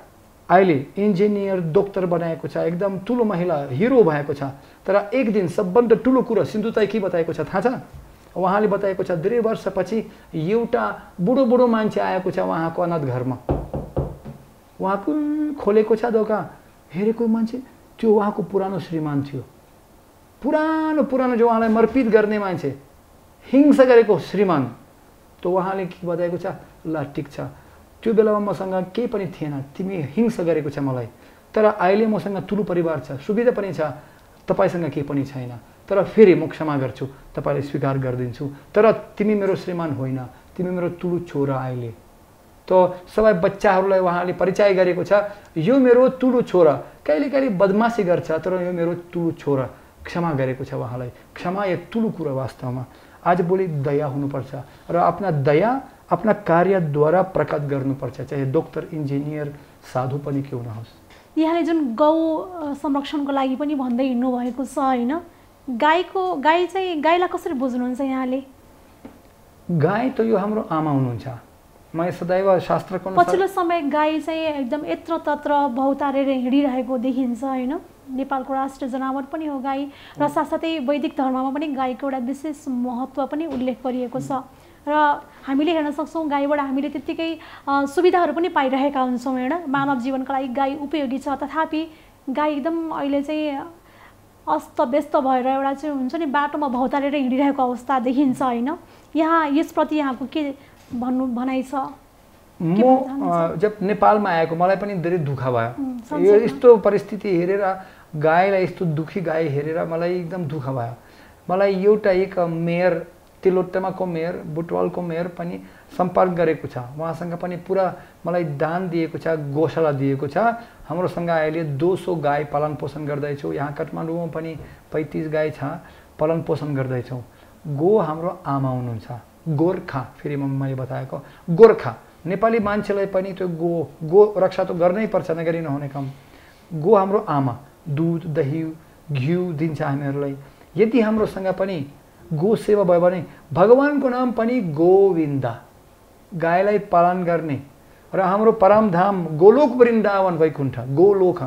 Speaker 4: अहिले इन्जिनियर डॉक्टर बनाएको छ, एकदम ठुलो महिला हिरो भएको छ। तर एक दिन सबभन्दा ठुलो कुरा सिन्धुताई के बताएको छ थाहा छ? उहाँले बताएको छ धेरै वर्षपछि एउटा बुढो मान्छे आएको छ उहाँको अनाथ घरमा। उहाँको खोलेको छ दोका, हेरेको मान्छे त्यो उहाँको पुरानो श्रीमान थियो, पुरानो जो उहाँलाई मरपिट गर्ने मान्छे, हिंसा गरेको श्रीमान। त उहाँले के बताएको छ, ल ठिक छ, त्यो बेलामा मसँग केही पनि थिएन, तिमी हिंसा गरेको छ मलाई, तर अहिले मसँग ठुलो परिवार छ, सुविधा पनि छ, तपाईसँग केही पनि छैन, तर फेरि म क्षमा गर्छु, तपाईलाई स्वीकार गरिदिन्छु। तर तिमी मेरो श्रीमान होइन, तिमी मेरो ठुलो छोरा। अहिले त सबै बच्चाहरूलाई उहाँले परिचय गरेको छ, यो मेरो ठुलो छोरा, कहिले कहिले बदमासी गर्छ, तर यो मेरो ठुलो छोरा। क्षमा गरेको छ उहाँलाई। क्षमा एक ठुलो कुरा वास्तवमा। आज भोलि दया हुनुपर्छ र आफ्ना दया आफ्ना कार्यद्वारा प्रकट गर्नुपर्छ, चाहे डॉक्टर इन्जिनियर साधु पनि क्यों नहोस्।
Speaker 3: यहाँले जुन गौ संरक्षणको लागि पनि भन्दै हिँड्नु भएको छ हैन, गाईलाई कसरी बुझ्नुहुन्छ यहाँले?
Speaker 4: गाई त यो हाम्रो आमा हुनुहुन्छ। म सदैव शास्त्रको
Speaker 3: पछिल्लो समय गाई चाहिँ एकदम यत्र तत्र भौतारेर हिँडिरहेको देखिन्छ हैन। नेपालको राष्ट्रिय जनावर पनि हो गाई, र साथसाथै वैदिक धर्ममा पनि गाईको एउटा विशेष महत्त्व पनि उल्लेख गरिएको छ। र हामीले हेर्न सक्छौँ गाईबाट हामीले त्यत्तिकै सुविधाहरू पनि पाइरहेका हुन्छौँ हैन। मानव जीवनका लागि गाई उपयोगी छ, तथापि गाई एकदम अहिले चाहिँ अस्तव्यस्त भएर एउटा चाहिँ हुन्छ नि बाटोमा भौतारेर हिँडिरहेको अवस्था देखिन्छ हैन। यहाँ यसप्रति यहाँको के भनाइ छ?
Speaker 4: म जब नेपालमा आएको मलाई पनि धेरै दुःख भयो। यो यस्तो परिस्थिति हेरेर, गाईलाई यस्तो दुखी गाई हेरेर मलाई एकदम दुःख भयो। मलाई एउटा एक मेयर तिलोत्तमाको मेयर बुटवलको मेयर पनि सम्पर्क गरेको छ। उहाँसँग पनि पुरा मलाई दान दिएको छ, गौशाला दिएको छ। हाम्रोसँग अहिले 200 गाई पालन पोषण गर्दैछौँ। यहाँ काठमाडौँमा पनि 35 गाई छ, पालन पोषण गर्दैछौँ। गो हाम्रो आमा हुनुहुन्छ, गोर्खा, फेरि मैले बताएको गोर्खा नेपाली मान्छेलाई पनि त्यो गो रक्षा त गर्नै पर्छ, नगरी नहुने काम। गो हाम्रो आमा, दुध दही घिउ दिन्छ हामीहरूलाई। यदि हाम्रोसँग पनि गो सेवा भयो भने भगवानको नाम पनि गोविन्द, गाईलाई पालन गर्ने। र हाम्रो परमधाम गोलोक वृन्दावन वैकुण्ठ गोलोक,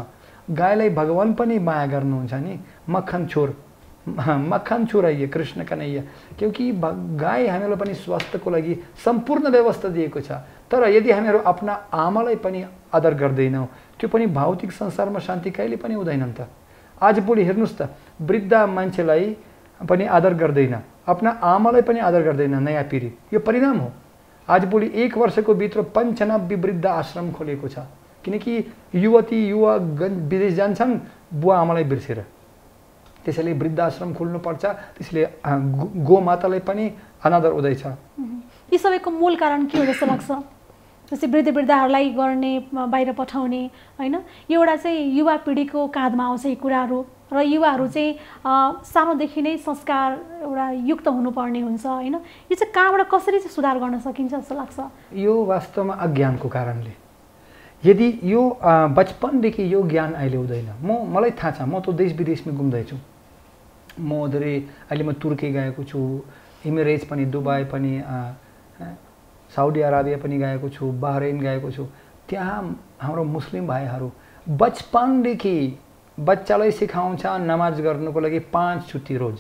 Speaker 4: गाईलाई भगवान पनि माया गर्नुहुन्छ नि। मक्खन छोर है कृष्ण कन्हैया, क्योंकि गाई हामीलाई पनि स्वास्थ्यको लागि सम्पूर्ण व्यवस्था दिएको छ। तर यदि हामीहरू आफ्ना आमालाई पनि आदर गर्दैनौँ, त्यो पनि भौतिक संसारमा शान्ति कहिले पनि हुँदैन नि त। आजभोलि हेर्नुहोस् त, वृद्ध मान्छेलाई पनि आदर गर्दैन, आफ्ना आमालाई पनि आदर गर्दैन नयाँ पिँढी। यो परिणाम हो। आजभोलि 1 वर्षको भित्र 95 वृद्ध आश्रम खोलेको छ, किनकि युवा विदेश जान्छन् बुवा आमालाई बिर्सेर। त्यसैले वृद्धाश्रम खोल्नुपर्छ। त्यसले गोमातालाई पनि अनादर हुँदैछ।
Speaker 3: यी सबैको मूल कारण के हो जस्तो लाग्छ? जस्तै वृद्धहरूलाई गर्ने, बाहिर पठाउने, होइन, एउटा चाहिँ युवा पिँढीको काँधमा आउँछ यी कुराहरू। र युवाहरू चाहिँ सानोदेखि नै संस्कार एउटा युक्त हुनुपर्ने हुन्छ, होइन। यो चाहिँ कहाँबाट कसरी चाहिँ सुधार गर्न सकिन्छ जस्तो लाग्छ? यो
Speaker 4: वास्तवमा अज्ञानको कारणले। यदि यो बचपनदेखि यो ज्ञान अहिले हुँदैन। मलाई थाहा छ, म त देश विदेशमा घुम्दैछु। म धेरै अहिले म तुर्की गएको छु, इमिरेट्स पनि, दुबई पनि, साउदी अरेबिया पनि गएको छु, बहरेन गएको छु। त्यहाँ हाम्रो मुस्लिम भाइहरू बचपनदेखि बच्चालाई सिकाउँछ नमाज गर्नुको लागि 5 छुट्टी रोज।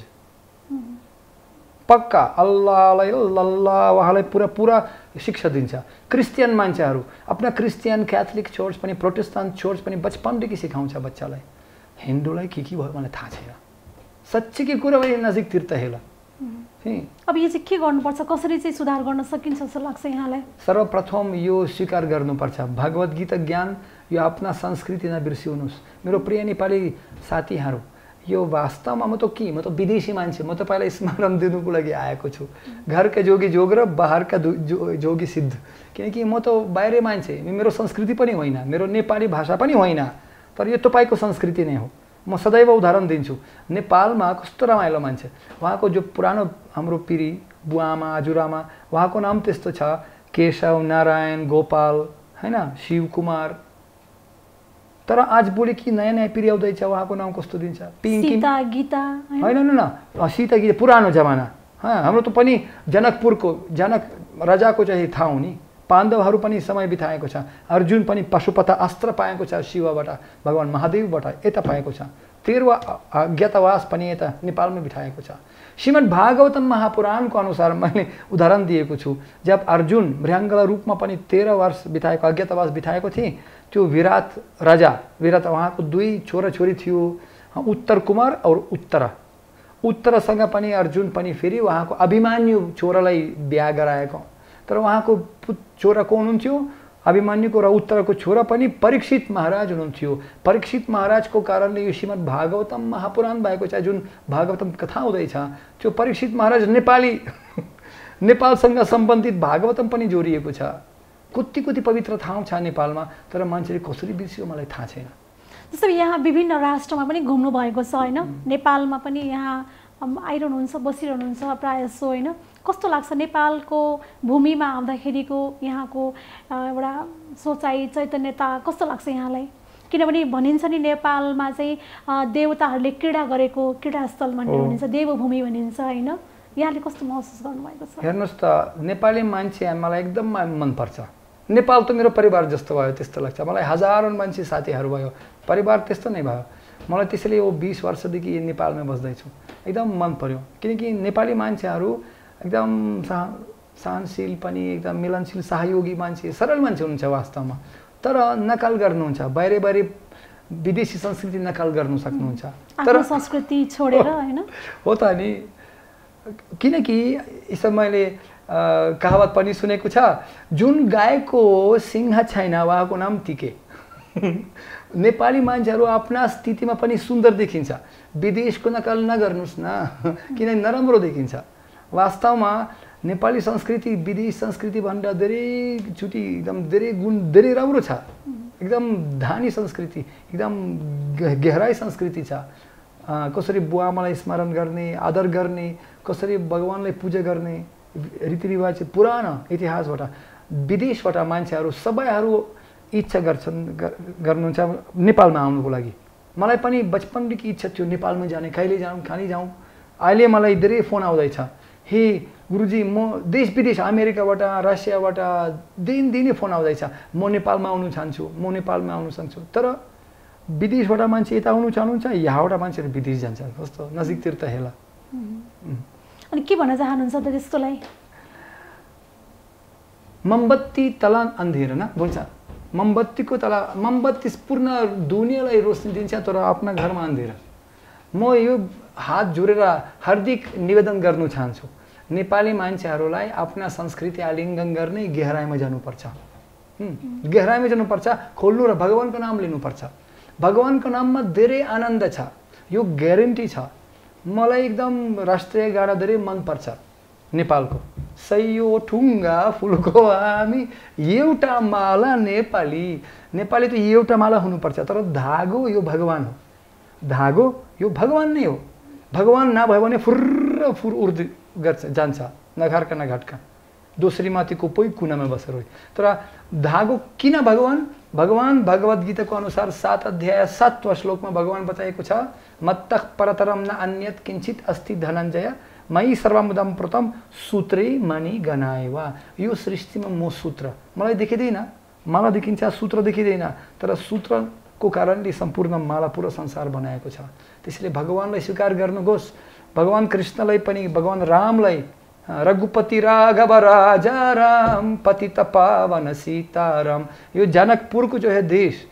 Speaker 4: पक्का अल्लाहलाई उहाँलाई पुरा शिक्षा दिन्छ। क्रिस्चियन मान्छेहरू आफ्ना क्रिस्चियन क्याथोलिक चर्च पनि, प्रोटेस्टेन्ट चर्च पनि बचपनदेखि सिकाउँछ बच्चालाई। हिन्दूलाई के भयो मलाई थाहा छैन, सच्चीकै कुरा मैले नजिकतिर त हेला। अब यो चाहिँ के गर्नुपर्छ, कसरी चाहिँ सुधार गर्न सकिन्छ जस्तो लाग्छ यहाँलाई? सर्वप्रथम यो स्वीकार गर्नुपर्छ, भगवत गीता ज्ञान, यो आफ्ना संस्कृति नबिर्सिउनुहोस्। मेरो प्रिय नेपाली साथीहरू, यो वास्तवमा म त विदेशी मान्छे, म तपाईँलाई स्मरण दिनुको लागि आएको छु। घरका जोगी जोग र बाहिरका जोगी सिद्ध। किनकि म त बाहिरी मान्छे, मेरो संस्कृति पनि होइन, मेरो नेपाली भाषा पनि होइन, तर यो तपाईँको संस्कृति नै हो। म सदैव उदाहरण दिन्छु। नेपालमा कस्तो रमाइलो मान्छे, उहाँको जो पुरानो हाम्रो पिँढी बुवामा हजुरआमा, उहाँको नाम त्यस्तो छ, केशव, नारायण, गोपाल, होइन, शिव कुमार। तर आज भोलि कि नयाँ नयाँ पिँढी आउँदैछ, उहाँको नाम कस्तो दिन्छ? सीता गीता, होइन सीता गीता पुरानो जमाना। हाम्रो त पनि जनक राजाको चाहिँ ठाउँ नि। पाण्डवहरू पनि समय बिताएको छ। अर्जुन पनि पशुपत अस्त्र पाएको छ शिवबाट, भगवान महादेवबाट यता पाएको छ। 13वां अज्ञातवास पनि यता नेपालमा बिताएको छ। श्रीमद् भागवतम महापुराणको अनुसार मैले उदाहरण दिएको छु, जब अर्जुन मृगङ्गला रूपमा पनि 13 वर्ष बिताएको अज्ञातवास बिताएको थिए। त्यो विराट राजा, उहाँको 2 छोराछोरी थियो, उत्तर कुमार और उत्तरसँग पनि अर्जुन पनि फेरि उहाँको अभिमन्यु छोरालाई बिहा गराएको। तर उहाँको छोरा को हुनुहुन्थ्यो? अभिमन्युको र उत्तरको छोरा पनि परीक्षित महाराज हुनुहुन्थ्यो। परीक्षित महाराजको कारणले यो श्रीमद् भागवतम महापुराण भएको छ, जुन भागवतम कथा हुँदैछ। त्यो परीक्षित महाराज नेपालसँग सम्बन्धित भागवतम पनि जोडिएको छ। कति पवित्र ठाउँ छ नेपालमा, तर मान्छेले कसरी बिर्सियो मलाई थाहा छैन। जस्तै यहाँ विभिन्न राष्ट्रमा पनि घुम्नु भएको छ, होइन, नेपालमा पनि यहाँ आइरहनुहुन्छ, बसिरहनुहुन्छ प्रायः जसो, होइन। कस्तो लाग्छ नेपालको भूमिमा आउँदाखेरिको यहाँको एउटा सोचाइ, चैतन्यता कस्तो लाग्छ यहाँलाई? किनभने भनिन्छ नि नेपालमा चाहिँ देवताहरूले क्रीडा गरेको क्रीडास्थल भन्ने भनिन्छ, देवभूमि भनिन्छ, होइन। यहाँले कस्तो महसुस गर्नुभएको छ? हेर्नुहोस् त, नेपाली मान्छे मलाई एकदम मनपर्छ। नेपाल त मेरो परिवार जस्तो भयो, त्यस्तो लाग्छ मलाई। हजारौँ मान्छे साथीहरू भयो, परिवार त्यस्तो नै भयो मलाई। त्यसैले यो 20 वर्षदेखि नेपालमा बस्दैछु, एकदम मन पर्यो। किनकि नेपाली मान्छेहरू एकदम सहनशील पनि, एकदम मिलनशील, सहयोगी मान्छे, सरल मान्छे हुनुहुन्छ वास्तवमा। तर नकल गर्नुहुन्छ, बाहिर विदेशी संस्कृति नकल गर्नु सक्नुहुन्छ, तर संस्कृति छोडेर, होइन। हो त नि, किनकि यसो मैले कहावत पनि सुनेको छ, जुन गायको सिंह छैन उहाँको नाम टिके। नेपाली मान्छेहरू आफ्ना स्थितिमा पनि सुन्दर देखिन्छ। विदेशको नकल नगर्नुहोस् न, किन नराम्रो देखिन्छ। वास्तवमा नेपाली संस्कृति विदेशी संस्कृति भन्दा धेरै छुटी एकदम धेरै गुण धेरै राम्रो छ, एकदम धानी संस्कृति, एकदम गहराई संस्कृति छ। कसरी बुवा आमालाई स्मरण गर्ने, आदर गर्ने, कसरी भगवानलाई पूजा गर्ने रीतिरिवाज चाहिँ पुरानो इतिहासबाट विदेशबाट मान्छेहरू सबैहरू इच्छा गर्नुहुन्छ नेपालमा आउनुको लागि। मलाई पनि बचपनदेखि इच्छा थियो नेपालमा जाने, कहिले जाऊँ कहाँ जाऊँ। अहिले मलाई धेरै फोन आउँदैछ, हे गुरुजी म देश विदेश अमेरिकाबाट रसियाबाट दिनै फोन आउँदैछ, म नेपालमा आउनु चाहन्छु, म नेपालमा आउनु चाहन्छु। तर विदेशबाट मान्छे यता आउनु चाहनुहुन्छ, यहाँबाट मान्छेहरू विदेश जान्छ, कस्तो नजिकतिर त हेला।
Speaker 3: अनि के भन्न चाहनुहुन्छ त त्यसको लागि?
Speaker 4: मोमबत्ती तला अन्धेर न भन्छ, मोमबत्तीको तला मोमबत्ती पूर्ण दुनियाँलाई रोशनी दिन्छ, तर आफ्ना घरमा अन्धेर। म यो हात जोडेर हार्दिक निवेदन गर्नु चाहन्छु, नेपाली मान्छेहरूलाई आफ्ना संस्कृति आलिङ्गन गर्ने गहराइमा जानुपर्छ, गहराइमा जानुपर्छ, खोल्नु र भगवानको नाम लिनुपर्छ। भगवानको नाममा धेरै आनन्द छ, यो ग्यारेन्टी छ। मलाई एकदम राष्ट्रिय गाडा धेरै मनपर्छ नेपालको। सैयो ठुङ्गा फुलको हामी एउटा माला नेपाली। नेपाली त एउटा माला हुनुपर्छ, तर धागो यो भगवान हो, धागो यो भगवान नै हो। भगवान नभयो भने फुर्र फुर उड्दै गर्छ जान्छ, नघाटका नघाटका दोस्री माथिको कोही कुनामा बसेर हो। तर धागो किन भगवान? भगवान भगवत गीताको अनुसार 7 अध्याय 7वां श्लोकमा भगवान बताएको छ, मत्तः परतरम न अन्यत किञ्चित अस्ति धनञ्जय मयि सर्वमुदम प्रथम सूत्रे मणि गनाएवा। यो सृष्टिमा म सूत्र, मलाई देखिँदैन, माला देखिन्छ, सूत्र देखिँदैन, तर सूत्रको कारणले सम्पूर्ण माला पुरा संसार बनाएको छ। त्यसैले भगवानलाई स्वीकार गर्नुहोस्। भगवान कृष्णलाई पनि, भगवान रामलाई रघुपति राघव राजा राम पतित पावन सीताराम, यो जनकपुरको जो है देश,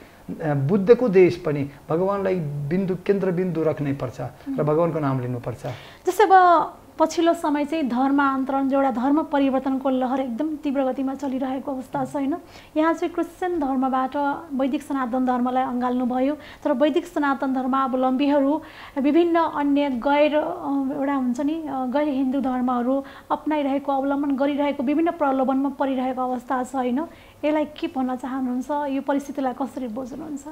Speaker 4: बुद्धको देश पनि भगवानलाई बिन्दु केन्द्र बिन्दु राख्नै पर्छ र भगवानको नाम लिनुपर्छ।
Speaker 3: जस्तै अब पछिल्लो समय चाहिँ धर्मान्तरण, एउटा धर्म परिवर्तनको लहर एकदम तीव्र गतिमा चलिरहेको अवस्था छ होइन। यहाँ चाहिँ क्रिस्चियन धर्मबाट वैदिक सनातन धर्मलाई अँगाल्नुभयो, तर वैदिक सनातन धर्मावलम्बीहरू विभिन्न अन्य गैर एउटा हुन्छ नि गैर हिन्दू धर्महरू अपनाइरहेको, अवलम्बन गरिरहेको, विभिन्न प्रलोभनमा परिरहेको अवस्था छ होइन। यसलाई के भन्न चाहनुहुन्छ? यो परिस्थितिलाई कसरी बुझ्नुहुन्छ?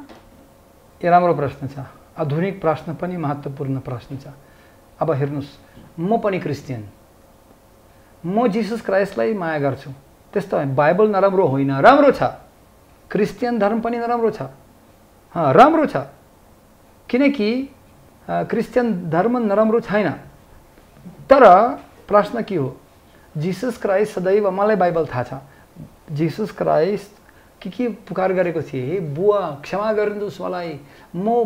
Speaker 4: यो राम्रो प्रश्न छ, आधुनिक प्रश्न पनि महत्त्वपूर्ण प्रश्न छ। अब हेर्नुहोस्, म पनि क्रिस्चियन, म जिसस क्राइस्टलाई माया गर्छु, त्यस्तो बाइबल नराम्रो होइन, राम्रो छ। क्रिस्चियन धर्म पनि नराम्रो छ, राम्रो छ, किनकि क्रिस्चियन धर्म नराम्रो छैन। तर प्रश्न के हो? जिसस क्राइस्ट सदैव, मलाई बाइबल थाहा छ, जिसस क्राइस्ट के पुकार गरेको थिए, हे बुवा क्षमा गरिदिनुहोस् मलाई, म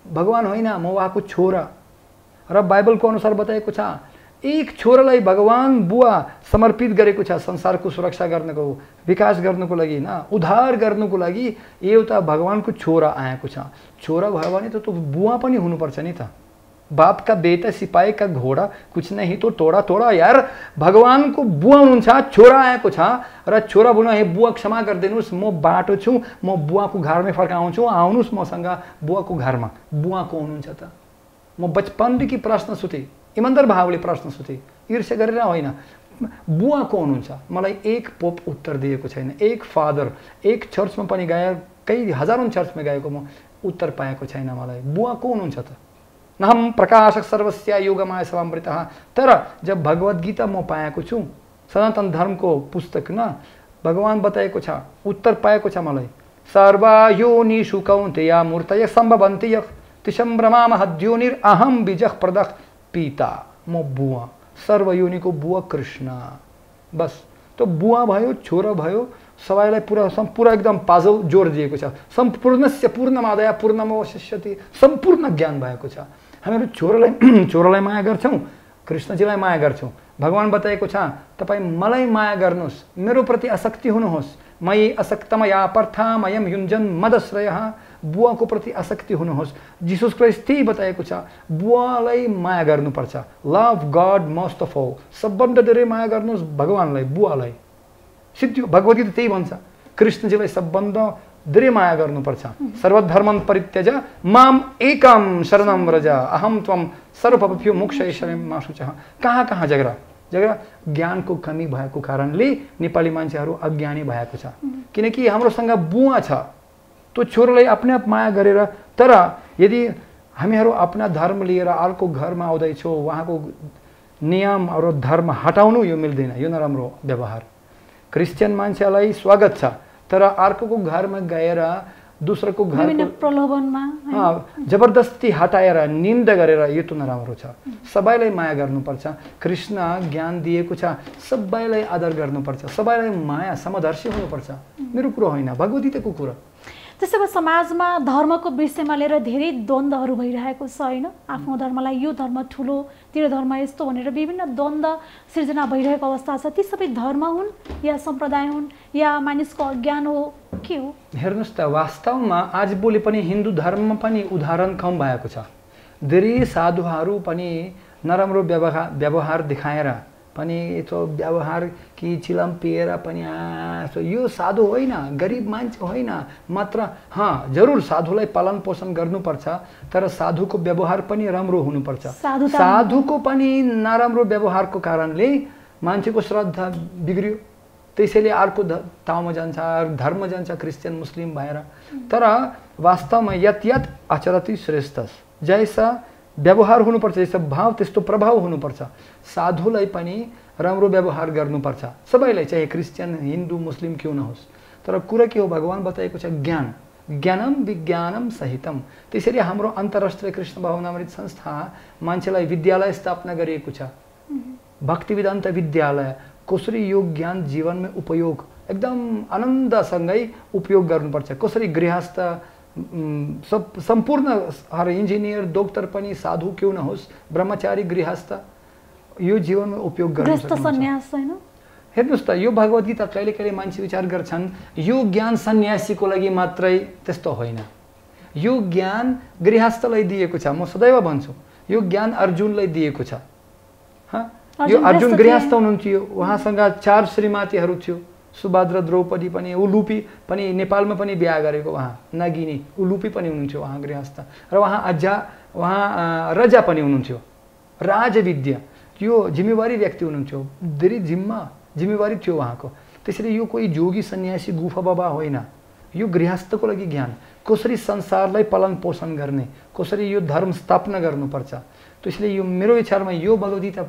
Speaker 4: भगवान होइन, म उहाँको छोरा। र बाइबलको अनुसार बताएको छ, एक छोरालाई भगवान बुवा समर्पित गरेको छ संसारको सुरक्षा गर्नको, विकास गर्नको लागि, उद्धार गर्नको लागि एउटा भगवानको छोरा आएको छ। छोरा भयो भने त बुवा पनि हुनुपर्छ नि त। बाप का बेटा सिपाही का घोडा कुछ नहीं तो तोडा तोडा। यार भगवानको बुवा हुनुहुन्छ, छोरा आएको छ र छोरा बोल्नु, हे बुवा क्षमा गरिदिनुहोस्, म बाटो छु, म बुवाको घरमै फर्काउँछु, आउनुहोस् मसँग बुवाको घरमा। बुवा को हुनुहुन्छ त? म बचपनदेखि प्रश्न सोधेँ, इमान्दार भावले प्रश्न सोधेँ, ईर्ष्या गरेर होइन। बुवा को हुनुहुन्छ? मलाई एक पोप उत्तर दिएको छैन, एक फादर, एक चर्चमा पनि गए, कई हजारौं चर्चमा गएको म उत्तर पाएको छैन। मलाई बुवा को हुनुहुन्छ त? नहम प्रकाशक सर्वस्य योगमाय समामृतः। तर जब भगवत गीता म पाएको छु, सनातन धर्मको पुस्तक भगवान बताएको छ, उत्तर पाएको छ मलाई, सर्वयोनिषु कौन्तेय मूर्तयः सम्भवन्ति यः तिसं ब्रह्मा महद्योनिर अहम बीजः प्रदः पिता। म बुवा, सर्वयोनिको बुवा कृष्ण। बस तो बुवा भयो, छोरा भयो, सबैलाई पुरा एकदम पाजौ जोड दिएको छ। सम्पूर्णस्य पूर्णमादाय पूर्णमेवावशिष्यति, सम्पूर्ण ज्ञान भएको छ। हामीहरू छोरालाई माया गर्छौँ, कृष्णजीलाई माया गर्छौँ। भगवान बताएको छ, तपाईँ मलाई माया गर्नुहोस्, मेरो प्रति आसक्ति हुनुहोस्। मयि असक्तमया पार्थमयं युञ्जन् मदश्रयः। बुवाको प्रति आसक्ति हुनुहोस्। जिसस क्राइस्ट त्यही बताएको छ, बुवालाई माया गर्नुपर्छ। Love god most of all, सबभन्दा धेरै माया गर्नुहोस् भगवानलाई, बुवालाई। सिद्धियो भगवत गीता त्यही भन्छ, कृष्णजीलाई सबभन्दा धेरै माया गर्नुपर्छ। सर्वधर्मं परित्यज माम एकम शरणं व्रज अहम त्वं सर्वपापेभ्यो मोक्षयिष्यामि मा शुचः। कहाँ झगडा? जग्गा ज्ञानको कमी भएको कारणले नेपाली मान्छेहरू अज्ञानी भएको छ। किनकि हाम्रोसँग बुवा छ, त्यो छोरोलाई अपने आप माया गरेर, तर यदि हामीहरू आफ्ना धर्म लिएर अर्को घरमा आउँदैछौँ, उहाँको नियम र धर्म हटाउनु यो मिल्दैन, यो नराम्रो व्यवहार। क्रिस्चियन मान्छेलाई स्वागत छ, तर अर्कोको घरमा गएर दोस्रोको घरको
Speaker 3: प्रलोभनमा
Speaker 4: जबरदस्ती हटाएर निन्दा गरेर यो त नराम्रो छ। सबैलाई माया गर्नुपर्छ, कृष्ण ज्ञान दिएको छ, सबैलाई आदर गर्नुपर्छ, सबैलाई माया समदर्शी हुनुपर्छ। मेरो कुरो होइन, भगवद्गीताको कुरा।
Speaker 3: त्यसो भए समाजमा धर्मको विषयमा लिएर धेरै द्वन्द्वहरू भइरहेको छ होइन? आफ्नो धर्मलाई यो धर्म ठुलो, तेरो धर्म यस्तो भनेर विभिन्न द्वन्द्व सिर्जना भइरहेको अवस्था छ। ती सबै धर्म हुन् या सम्प्रदाय हुन् या मानिसको अज्ञान हो, के हो?
Speaker 4: हेर्नुहोस् त, वास्तवमा आजभोलि पनि हिन्दू धर्ममा पनि उदाहरण कम भएको छ। धेरै साधुहरू पनि नराम्रो व्यवहार देखाएर पनि यस्तो व्यवहार कि चिलम पिएर पनि यो साधु होइन, गरिब मान्छे होइन मात्र। जरुर साधुलाई पालन पोषण गर्नुपर्छ, तर साधुको व्यवहार पनि राम्रो हुनुपर्छ। साधुको पनि नराम्रो व्यवहारको कारणले मान्छेको श्रद्धा बिग्रियो, त्यसैले अर्को ठाउँमा जान्छ, धर्म जान्छ, क्रिस्चियन मुस्लिम भएर। तर वास्तवमा यत आचरति श्रेष्ठ, जैसा व्यवहार हुनुपर्छ, जैसा भाव त्यस्तो प्रभाव हुनुपर्छ। साधुलाई पनि राम्रो व्यवहार गर्नुपर्छ, सबैलाई, चाहे क्रिस्चियन हिन्दू मुस्लिम क्यों नहोस्। तर कुरा के हो, भगवान बताएको छ ज्ञान, ज्ञानम विज्ञानम सहितम। त्यसैले हाम्रो अन्तर्राष्ट्रिय कृष्ण भावनामृत संस्था मान्छेलाई विद्यालय स्थापना गरिएको छ, भक्तिवेदान्त विद्यालय। कसरी यो ज्ञान जीवनमा उपयोग एकदम आनन्दसँगै उपयोग गर्नुपर्छ, कसरी गृहस्थ सम्पूर्ण हर इन्जिनियर डॉक्टर पनि साधु क्यों नहोस्, ब्रह्मचारी गृहस्थ यो जीवनमा उपयोग गर्न सक्नुहुन्छ। हेर्नुहोस् त, यो भगवद्गीता कहिले कहिले मान्छे विचार गर्छन् यो ज्ञान सन्यासीको लागि मात्रै, त्यस्तो होइन। यो ज्ञान गृहस्थलाई दिएको छ। म सदैव भन्छु यो ज्ञान अर्जुनलाई दिएको छ। यो अर्जुन गृहस्थ हुनुहुन्थ्यो, उहाँसँग 4 श्रीमतीहरू थियो, सुभद्रा, द्रौपदी पनि, उलुपी पनि नेपालमा पनि बिहा गरेको, उहाँ नगिनी उलुपी पनि हुनुहुन्थ्यो, उहाँ गृहस्थ। र उहाँ रजा पनि हुनुहुन्थ्यो, राजविद्या त्यो जिम्मेवारी व्यक्ति हुनुहुन्थ्यो, धेरै जिम्मेवारी थियो उहाँको। त्यसैले यो कोही जोगी सन्यासी गुफा बाबा होइन, यो गृहस्थको लागि ज्ञान, कसरी संसारलाई पालन पोषण गर्ने, कसरी यो धर्म स्थापना गर्नुपर्छ। त्यसैले यो मेरो विचारमा यो भगवद्गीता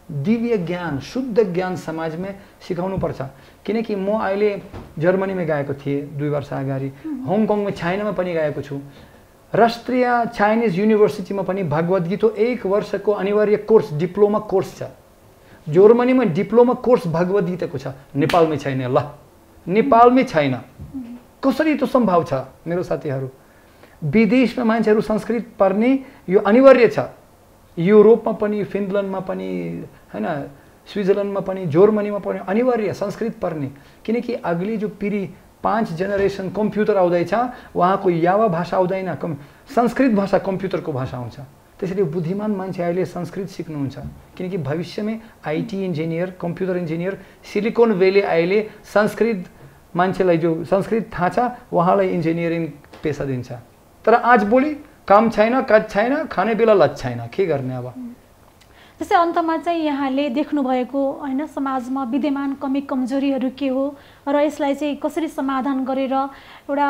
Speaker 4: दिव्य ज्ञान, शुद्ध ज्ञान समाजमा सिकाउनु पर्छ। किनकि म अहिले जर्मनीमा गएको थिएँ 2 वर्ष अगाडि, हङकङमा, चाइनामा पनि गएको छु। राष्ट्रिय चाइनिज युनिभर्सिटीमा पनि भगवद्गीता 1 वर्षको अनिवार्य कोर्स, डिप्लोमा कोर्स छ। जर्मनीमा डिप्लोमा कोर्स भगवद्गीताको छ, नेपालमै छैन। ल, नेपालमै छैन, कसरी त्यो सम्भव छ? मेरो साथीहरू, विदेशमा मान्छेहरू संस्कृत पढ्ने यो अनिवार्य छ। युरोपमा पनि, फिनल्यान्डमा पनि हैन, स्विजरल्यान्डमा पनि, जर्मनीमा पनि अनिवार्य संस्कृत पढ्ने। किनकि अगली जो पिढी 5 जेनेरेसन कम्प्युटर आउँदैछ, उहाँको यावा भाषा आउँदैन, संस्कृत भाषा कम्प्युटरको भाषा हुन्छ। त्यसैले बुद्धिमान मान्छे अहिले संस्कृत सिक्नुहुन्छ, किनकि भविष्यमा IT engineer, computer engineer, silicon valley अहिले संस्कृत मान्छेलाई जो संस्कृत थाहा छ उहाँलाई इन्जिनियरिङ पेसा दिन्छ। तर आजभोलि काम छैन, काज छैन, खाने बेला लज छैन, के गर्ने अब?
Speaker 3: त्यसै अन्तमा चाहिँ यहाँले देख्नुभएको होइन समाजमा विद्यमान कमी कमजोरीहरू के हो र यसलाई चाहिँ कसरी समाधान गरेर एउटा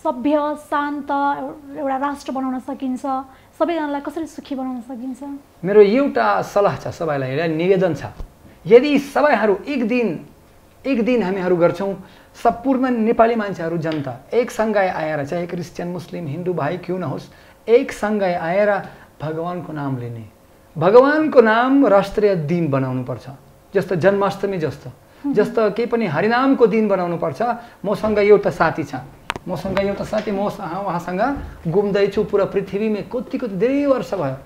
Speaker 3: सभ्य शान्त एउटा राष्ट्र बनाउन सकिन्छ, सबैजनालाई कसरी सुखी बनाउन सकिन्छ?
Speaker 4: मेरो एउटा सल्लाह छ, सबैलाई निवेदन छ, यदि सबैहरू एक दिन हामीहरू गर्छौँ, सम्पूर्ण नेपाली मान्छेहरू, जनता एकसँगै आएर, चाहे क्रिस्चियन मुस्लिम हिन्दू भाइ क्यों नहोस्, एकसँगै आएर भगवानको नाम लिने, भगवानको नाम राष्ट्रिय दिन बनाउनु पर्छ। जस्तो जन्माष्टमी जस्तो केही पनि हरिनामको दिन बनाउनु पर्छ। मसँग एउटा साथी छ, म उहाँसँग घुम्दैछु पुरा पृथ्वीमा, कति धेरै वर्ष भयो।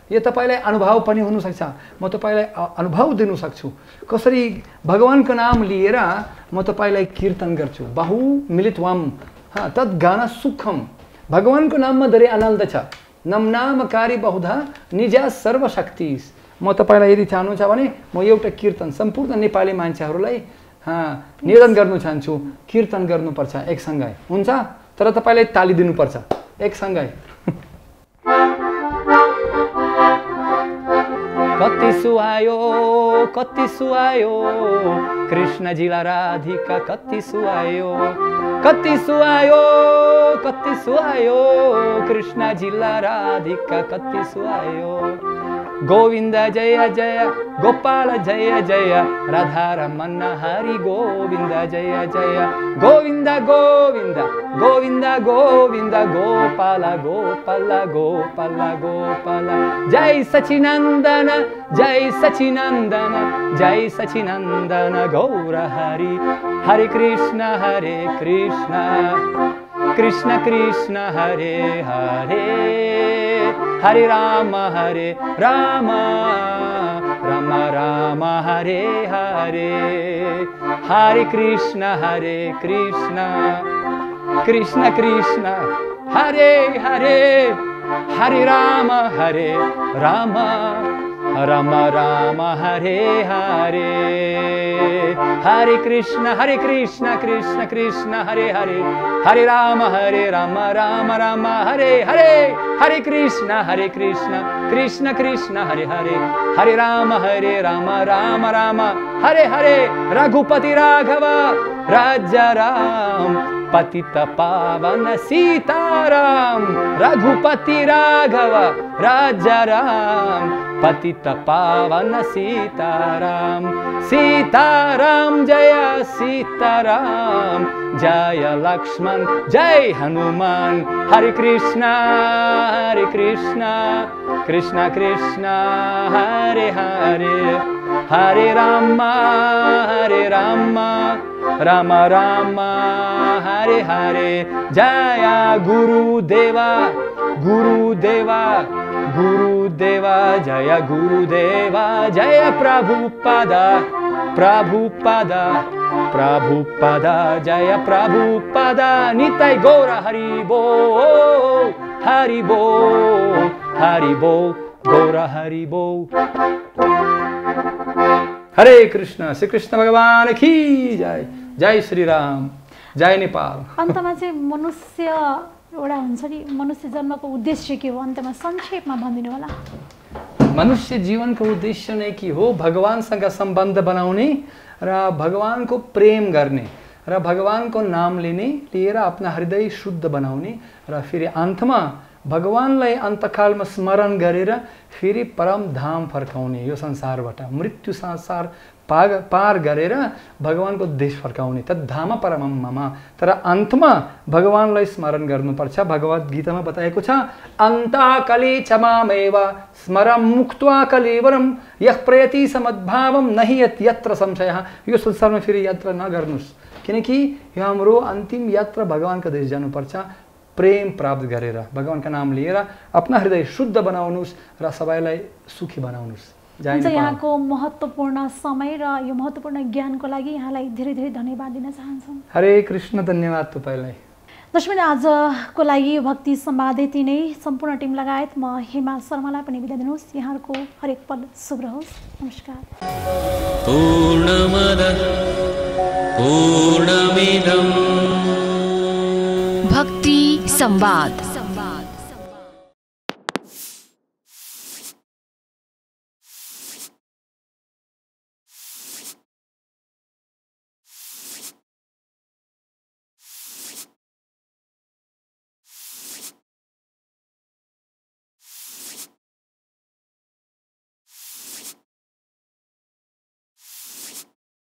Speaker 4: यो तपाईँलाई अनुभव पनि हुनसक्छ, म तपाईँलाई अनुभव दिन सक्छु कसरी भगवानको नाम लिएर म तपाईँलाई कीर्तन गर्छु। बहु मिलित्वम तद् गान सुखम, भगवानको नाममा धेरै आनन्द छ। नम नामकारी बहुधा निजा सर्वशक्तिस। म तपाईँलाई यदि चाहनुहुन्छ भने म एउटा कीर्तन सम्पूर्ण नेपाली मान्छेहरूलाई निवेदन गर्न चाहन्छु, कीर्तन गर्नुपर्छ एकसँगै, हुन्छ? तर तपाईँलाई ताली दिनुपर्छ एकसँगै। कति सुहायो कृष्णजीलाई राधिका कति सुहायो कृष्णजीलाई राधिका कति सुहायो गोविन्द जय जय गोपाल जय जय राधारमण हरि गोविन्द जय जय गोविन्द गोविन्द गोविन्द गोविन्द गोपाल गोपाल गोपाल गोपाल जय सचिनन्दन गौर हरि हरे कृष्ण कृष्ण कृष्ण हरे हरे हरे राम राम राम हरे हरे हरे कृष्ण कृष्ण कृष्ण हरे हरे हरे राम राम हरे हरे हरे कृष्ण कृष्ण कृष्ण हरे हरे हरे राम राम हरे हरे हरे कृष्ण कृष्ण कृष्ण हरे हरे हरे राम राम हरे हरे रघुपति राघव राजा राम पतित पावन सीताराम रघुपति राघव राजा राम पतित पावन सीताराम सीताराम जय सीताराम जय लक्ष्मण जय हनुमान हरे कृष्ण कृष्ण कृष्ण हरे हरे हरे राम राम हरे हरे जय गुरुदेवा जय गुरुदेवा जय प्रभुपादा जय प्रभुपादा निताय गौर हरि बोल गौर हरि बोल। हरे कृष्ण श्री कृष्ण भगवान की जय जय श्री राम जय नेपाल।
Speaker 3: अन्तमा चाहिँ मनुष्य एउटा हुन्छ नि मनुष्य जन्मको उद्देश्य के हो अन्तमा संक्षेपमा भनिदिनु होला।
Speaker 4: मनुष्य जीवनको उद्देश्य नै के हो भगवानसँग सम्बन्ध बनाउने र भगवानको प्रेम गर्ने र भगवानको नाम लिएर आफ्ना हृदय शुद्ध बनाउने र फेरि अन्तमा भगवानलाई अन्तकालमा स्मरण गरेर फेरि परम धाम फर्काउने यो संसारबाट मृत्यु संसार पार गरेर भगवानको देश फर्काउने तद्धाम परमम मम। तर अन्तमा भगवानलाई स्मरण गर्नुपर्छ। भगवत गीतामा बताएको छ अन्ताकले च मामेव स्मरं मुक्त्वा कलेवरं यः प्रयति समद्भावं नहि यत्र संशयः। यो संसारमा फेरि यात्रा नगर्नुस् किनकि यो हाम्रो अन्तिम यात्रा भगवानको देश जानुपर्छ। प्रेम प्राप्त गरेर भगवानका नाम लिएर आफ्ना हृदय शुद्ध बनाउनुस् र सबैलाई सुखी बनाउनुस्।
Speaker 3: यहाँको महत्त्वपूर्ण समय र यो महत्त्वपूर्ण ज्ञानको लागि यहाँलाई धेरै धेरै धन्यवाद दिन चाहन्छौँ।
Speaker 4: हरे कृष्ण धन्यवाद तपाईलाई।
Speaker 3: दर्शकले आजको लागि भक्ति संवाद यति नै। सम्पूर्ण टिम लगायत म हेमा शर्मालाई पनि बिदा दिनुहोस्। यहाँहरूको हरेक पल शुभ रहोस्। नमस्कार।
Speaker 2: भक्ति संवाद।